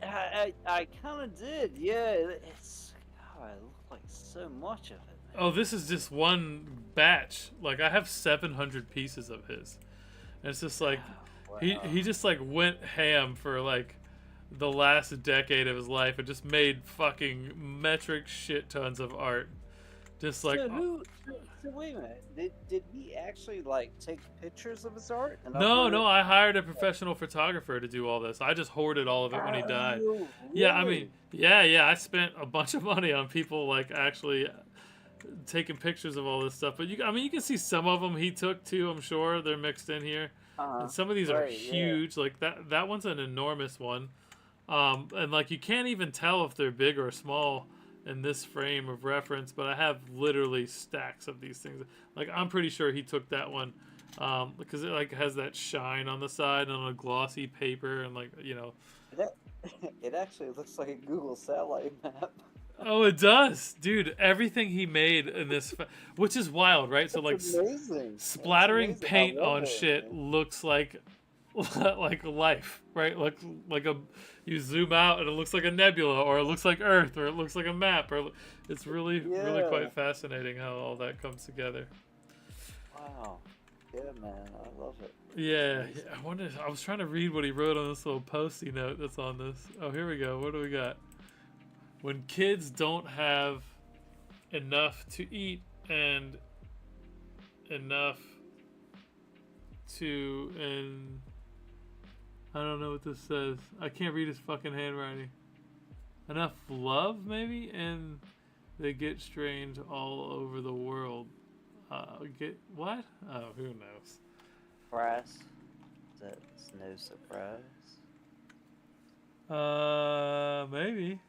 I kind of did. Yeah, it's. God, I look like so much of it. Oh, this is just one batch. Like, I have 700 pieces of his. And it's just like, Wow. he just like went ham for like the last decade of his life and just made fucking metric shit tons of art. Just like, So wait a minute. Did he actually like take pictures of his art? And no, upload no, it? I hired a professional photographer to do all this. I just hoarded all of it when he died. Oh, Yeah, I really? mean, yeah, I spent a bunch of money on people like actually taking pictures of all this stuff. But I mean, you can see some of them he took too. I'm sure they're mixed in here, and some of these are Right, yeah. huge. Like that one's an enormous one, and like you can't even tell if they're big or small in this frame of reference. But I have literally stacks of these things. Like I'm pretty sure he took that one. Because it like has that shine on the side and on a glossy paper and like It actually looks like a Google satellite map. Oh, it does, dude. Everything he made in this, which is wild, right? So like, It's amazing. It's splattering amazing. I paint love on it, shit man. looks like like life, right? Like you zoom out and it looks like a nebula, or it looks like Earth, or it looks like a map, or it's really Yeah. quite fascinating how all that comes together. Wow. Yeah, man. I love it. Yeah, I was trying to read what he wrote on this little post-it note that's on this. Oh, here we go. What do we got? When kids don't have enough to eat and enough to, and I don't know what this says. I can't read his fucking handwriting. Enough love, maybe, and they get strange all over the world. Get what? Oh, who knows? Surprise. That's no surprise. Maybe.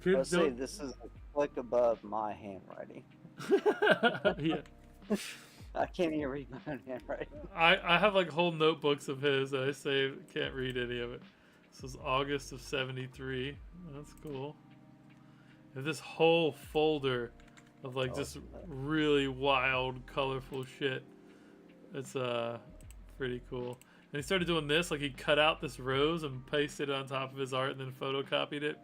Kids Let's say don't. this is a click above my handwriting. Yeah. I can't even read my own handwriting. I have like whole notebooks of his that I saved. Can't read any of it. This was August of '73. That's cool. I have this whole folder of like just really wild, colorful shit. It's pretty cool. And he started doing this, like he cut out this rose and pasted it on top of his art and then photocopied it.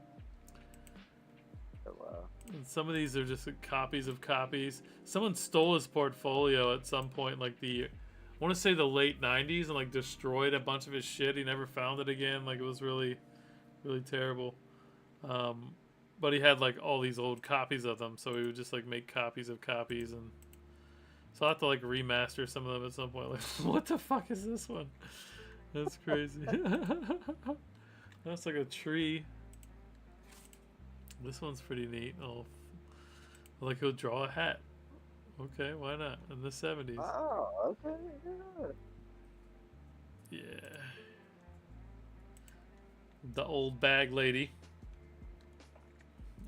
Oh, wow. And some of these are just copies of copies. Someone stole his portfolio at some point, like I want to say the late 90s, and like destroyed a bunch of his shit. He never found it again. Like it was really, really terrible. But he had like all these old copies of them, so he would just like make copies of copies, and so I will have to like remaster some of them at some point. Like, what the fuck is this one? That's crazy. That's like a tree. This one's pretty neat. Oh, like he'll draw a hat. Okay, why not? In the 70s. Oh, okay, yeah. Yeah. The old bag lady.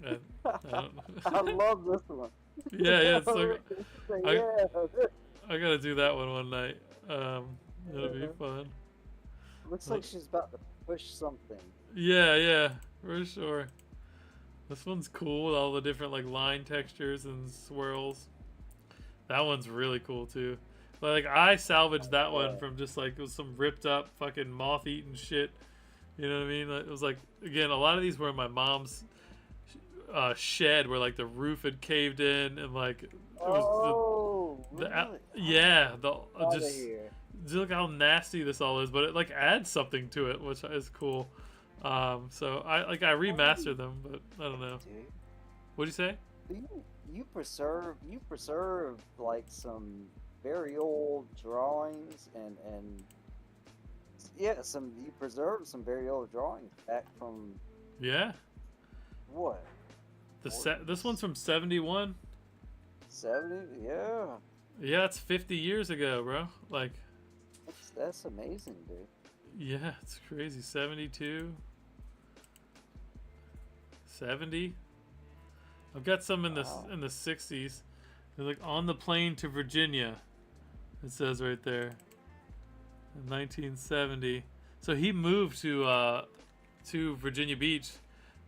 I love this one. Yeah, it's so, Yeah. I gotta do that one night. It'll be fun. Looks like she's about to push something. Yeah, for sure. This one's cool with all the different like line textures and swirls. That one's really cool too. But like I salvaged that one from just like it was some ripped up fucking moth-eaten shit. You know what I mean? Like, it was like again a lot of these were in my mom's shed where like the roof had caved in and like it was just look how nasty this all is, but it like adds something to it, which is cool. So I remastered them, but I don't know. Dude, What'd you say? you preserve like some very old drawings and yeah, you preserved some very old drawings back from Yeah. what This one's from 71. 70? Yeah. Yeah, it's 50 years ago, bro. Like, That's amazing, dude. yeah, it's crazy. 72, 70. I've got some in the 60s. They're like on the plane to Virginia. It says right there. In 1970. So he moved to Virginia Beach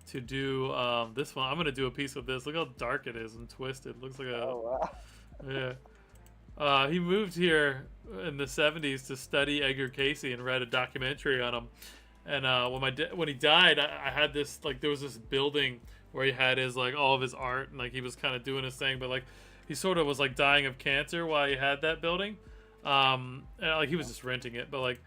to do this one. I'm gonna do a piece of this. Look how dark it is and twisted. Looks like a Oh, wow. yeah. He moved here in the 70s to study Edgar Casey and read a documentary on him. And when he died, I had this, like, there was this building where he had his, like, all of his art, and like he was kind of doing his thing, but like he sort of was like dying of cancer while he had that building. And, like, he was just renting it, but like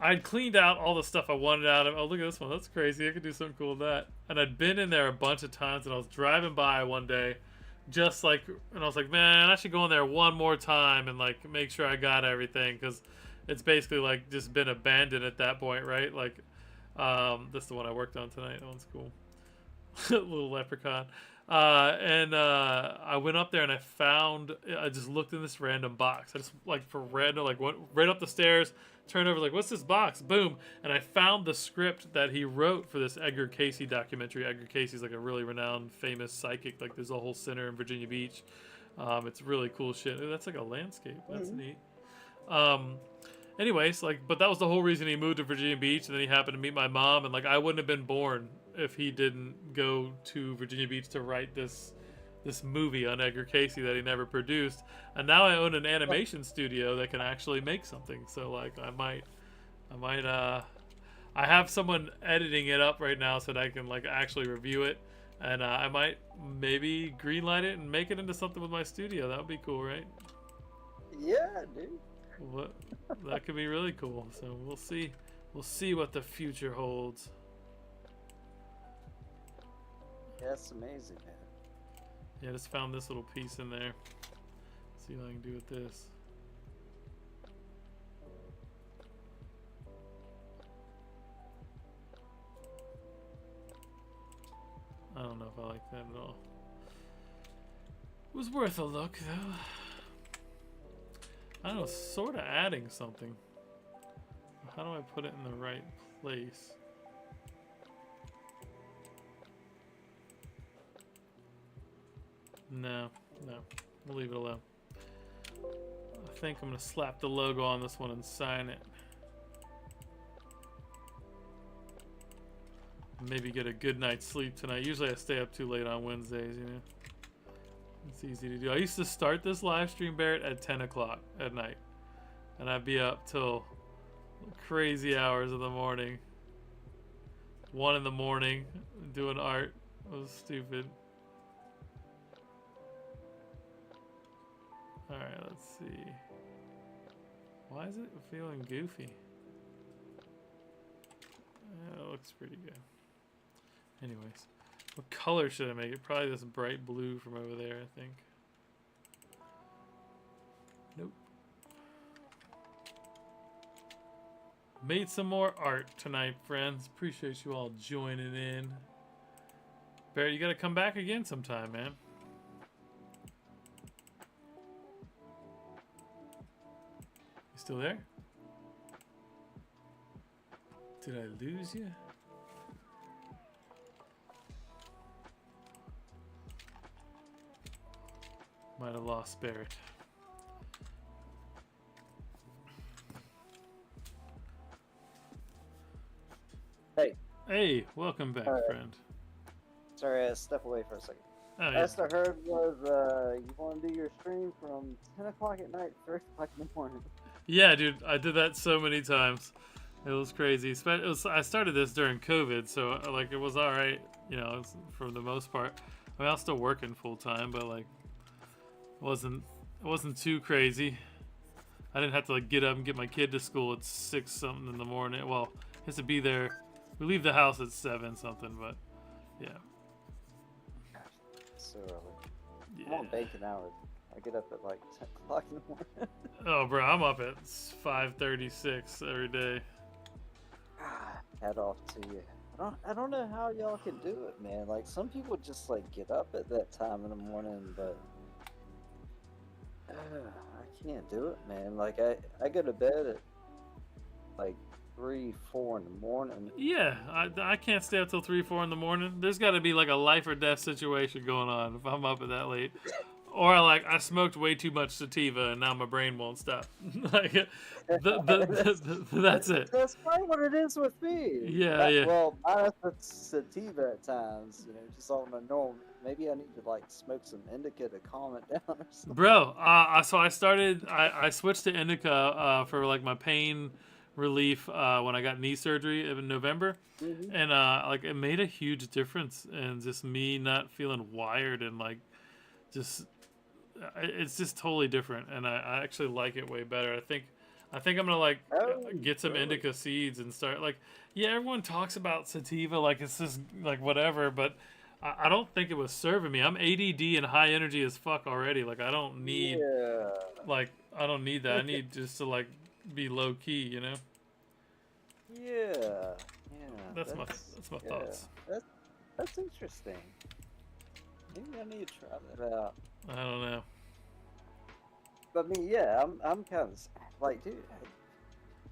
I'd cleaned out all the stuff I wanted out of. Oh, look at this one. That's crazy. I could do something cool with that. And I'd been in there a bunch of times, and I was driving by one day, just like, and I was like, man, I should go in there one more time and like make sure I got everything, because it's basically like just been abandoned at that point, right? Like, this is the one I worked on tonight. That one's cool. Little leprechaun. I went up there and I just looked in this random box. I just, like, for random, like, went right up the stairs, turned over, like, what's this box? Boom. And I found the script that he wrote for this Edgar Casey documentary. Edgar Casey's like a really renowned, famous psychic. Like, there's a whole center in Virginia Beach. It's really cool shit. Ooh, that's like a landscape. That's neat. Anyways, like, but that was the whole reason he moved to Virginia Beach, and then he happened to meet my mom, and like I wouldn't have been born if he didn't go to Virginia Beach to write this movie on Edgar Casey that he never produced. And now I own an animation studio that can actually make something. So like I have someone editing it up right now so that I can like actually review it, and I might maybe greenlight it and make it into something with my studio. That would be cool, right? Yeah, dude. What? That could be really cool. So we'll see. We'll see what the future holds. Yeah, that's amazing, man. Yeah, I just found this little piece in there. See what I can do with this. I don't know if I like that at all. It was worth a look, though. I don't know, sort of adding something. How do I put it in the right place? No, we'll leave it alone. I think I'm gonna slap the logo on this one and sign it. Maybe get a good night's sleep tonight. Usually I stay up too late on Wednesdays, you know. It's easy to do. I used to start this live stream, Barrett, at 10 o'clock at night. And I'd be up till crazy hours of the morning. 1 in the morning doing art. It was stupid. Alright, let's see. Why is it feeling goofy? It looks pretty good. Anyways, what color should I make it? Probably this bright blue from over there, I think. Nope. Made some more art tonight, friends. Appreciate you all joining in. Barrett, you gotta come back again sometime, man. You still there? Did I lose you? Might have lost Barrett. Hey. Hey, welcome back, friend. Sorry, I had to step away for a second. Oh, yeah. Last I heard was you want to do your stream from 10 o'clock at night to 3 o'clock in the morning. Yeah, dude, I did that so many times. It was crazy. I started this during COVID, so like it was all right, you know, for the most part. I mean, I was still working full time, but like, it wasn't too crazy. I didn't have to like get up and get my kid to school at 6 something in the morning. Well, he has to be there. We leave the house at 7 something, but yeah. So early. Yeah. I'm on banking hours. I get up at like 10 o'clock in the morning. Oh, bro, I'm up at 5:36 every day. Head off to you. I don't know how y'all can do it, man. Like some people just like get up at that time in the morning, but I can't do it, man. Like I go to bed at like 3, 4 in the morning. Yeah, I can't stay up till 3, 4 in the morning. There's got to be like a life or death situation going on if I'm up at that late. Or I smoked way too much sativa and now my brain won't stop. Like, that's it. That's probably what it is with me. Yeah, yeah. Well, minus the sativa at times, just on the norm. Maybe I need to like smoke some indica to calm it down or something. Bro, so I switched to indica for like my pain relief when I got knee surgery in November. Mm-hmm. And like it made a huge difference in just me not feeling wired and like just it's just totally different, and I actually like it way better. I think I'm gonna like get some indica seeds and start like everyone talks about sativa like it's just like whatever, but I don't think it was serving me. I'm ADD and high energy as fuck already. Like I don't need I don't need that. I need just to like be low key, you know. Yeah. That's my thoughts. That's interesting. Maybe I need to try that out. I don't know. But I mean, yeah, I'm kind of like, dude,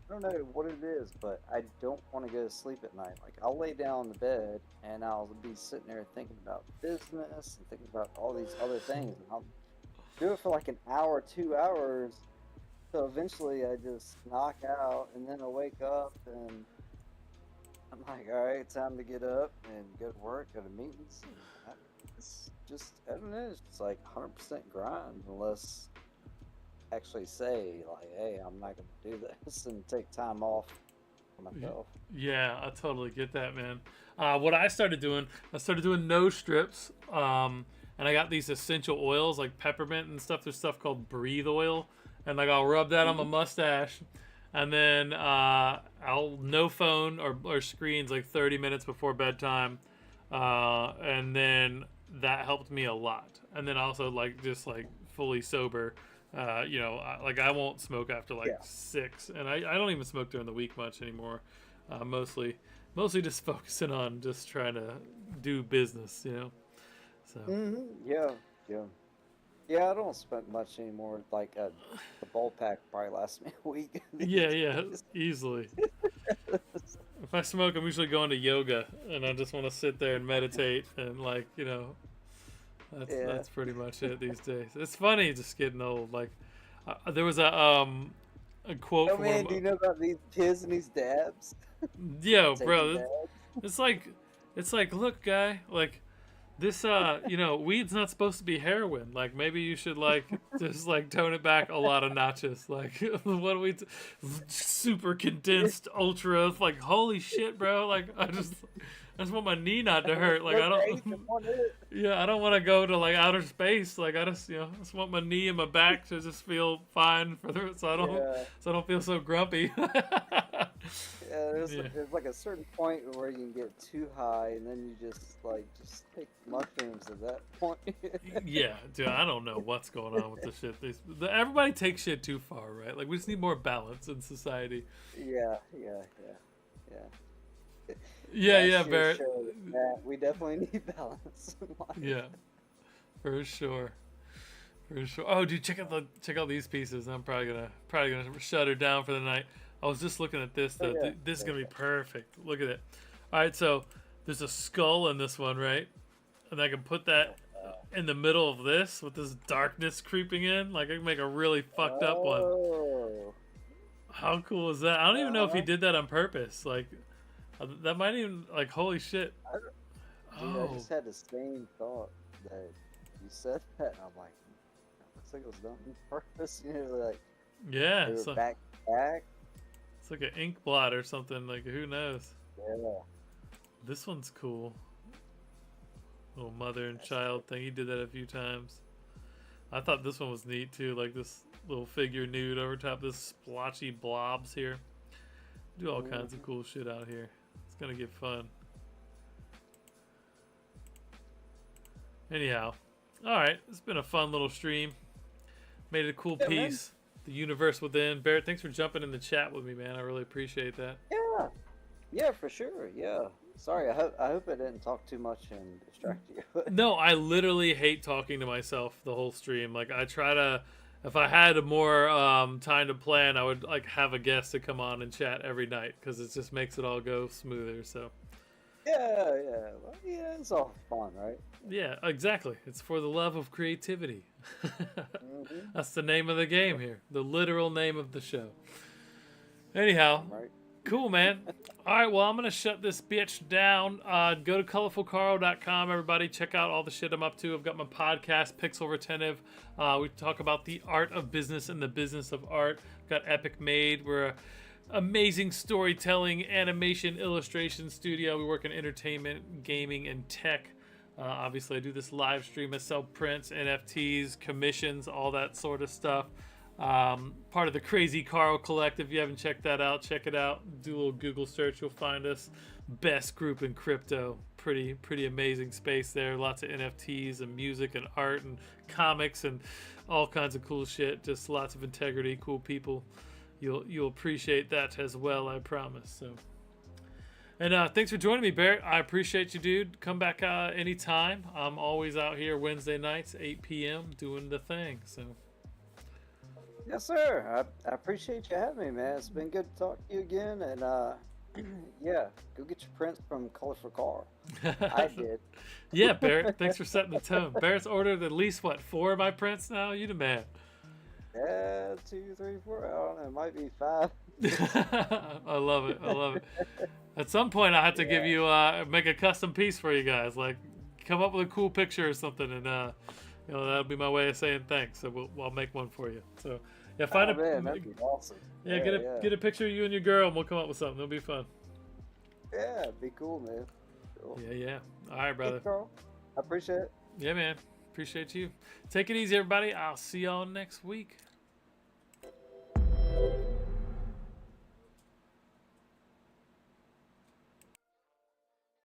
I don't know what it is, but I don't want to go to sleep at night. Like, I'll lay down on the bed and I'll be sitting there thinking about business and thinking about all these other things. And I'll do it for like an hour, 2 hours. So eventually I just knock out and then I wake up and I'm like, all right, time to get up and go to work, go to meetings. It's just, I don't know, it's just like 100% grind unless actually say like, hey, I'm not gonna do this and take time off for myself. Yeah, I totally get that, man. What I started doing nose strips, and I got these essential oils like peppermint and stuff. There's stuff called breathe oil, and like I'll rub that on my mustache, and then I'll no phone or screens like 30 minutes before bedtime, and then that helped me a lot. And then also like just like fully sober. Like I won't smoke after like 6, and I don't even smoke during the week much anymore. Mostly just focusing on just trying to do business, you know. So yeah. I don't smoke much anymore. Like the bowl pack probably lasts me a week. Yeah, easily. If I smoke, I'm usually going to yoga, and I just want to sit there and meditate, and like that's pretty much it these days. It's funny just getting old. Like there was a quote. Oh man, do you know about these kids and these dabs? Yo, bro, it's like, look, guy, like this, weed's not supposed to be heroin. Like maybe you should like just like tone it back a lot of notches. Like what are we? Super condensed, ultra. Like holy shit, bro. Like I just want my knee not to hurt. Like I don't want to go to like outer space. Like I just want my knee and my back to just feel fine so I don't feel so grumpy. There's like a certain point where you can get too high, and then you just take mushrooms at that point. Yeah, dude, I don't know what's going on with this shit. Everybody takes shit too far, right? Like we just need more balance in society. Yeah, Barrett. We definitely need balance in life. Yeah, for sure. Oh, dude, check out these pieces. I'm probably gonna shut her down for the night. I was just looking at this though. This is gonna be perfect. Look at it. All right, so there's a skull in this one, right? And I can put that in the middle of this with this darkness creeping in. Like I can make a really fucked up one. How cool is that? I don't even know if he did that on purpose. Like that might even like holy shit. I just had the same thought that you said that. And I'm like, looks like it was done on purpose. Like yeah, they were back. It's like an ink blot or something. Like who knows? Yeah. This one's cool. Little mother and child thing. He did that a few times. I thought this one was neat too. Like this little figure nude over top this splotchy blobs here. Do all kinds of cool shit out here. It's gonna get fun. Anyhow, all right. It's been a fun little stream. Made it a cool piece. Man. The universe within. Barrett, thanks for jumping in the chat with me, man. I really appreciate that. Yeah. Yeah, for sure. Yeah. Sorry, I hope I didn't talk too much and distract you. No, I literally hate talking to myself the whole stream. Like I try to, if I had more time to plan, I would like have a guest to come on and chat every night because it just makes it all go smoother. So Yeah, yeah. Well, yeah, it's all fun, right? yeah, exactly. It's for the love of creativity. Mm-hmm. That's the name of the game here. The literal name of the show. Anyhow, Right. cool, man. All right, well, I'm going to shut this bitch down. Go to colorfulcaro.com, everybody. Check out all the shit I'm up to. I've got my podcast, Pixel Retentive. We talk about the art of business and the business of art. Got Epic Made. We're an amazing storytelling, animation, illustration studio. We work in entertainment, gaming, and tech. Obviously, I do this live stream. I sell prints, NFTs, commissions, all that sort of stuff. Part of the Crazy Carl Collective. If you haven't checked that out, check it out. Do a little Google search, you'll find us. Best group in crypto. Pretty amazing space there. Lots of NFTs and music and art and comics and all kinds of cool shit. Just lots of integrity, cool people. You'll appreciate that as well, I promise. So, and thanks for joining me, Barrett. I appreciate you, dude. Come back anytime. I'm always out here Wednesday nights, 8 p.m. doing the thing. So. Yes, sir. I appreciate you having me, man. It's been good to talk to you again. And yeah, go get your prints from Colorful Car. I did. Yeah, Barrett. Thanks for setting the tone. Barrett's ordered at least, what, 4 of my prints now? You the man. Yeah, 2, 3, 4. I don't know. It might be 5. I love it. I love it. At some point, I have to give you, make a custom piece for you guys. Like, come up with a cool picture or something, and you know, that'll be my way of saying thanks. So I'll make one for you. So yeah, find man, that'd be awesome. Yeah, get a picture of you and your girl, and we'll come up with something. It'll be fun. Yeah, it'd be cool, man. Cool. Yeah. All right, brother. Hey, Carl. I appreciate it. Yeah, man. Appreciate you. Take it easy, everybody. I'll see y'all next week.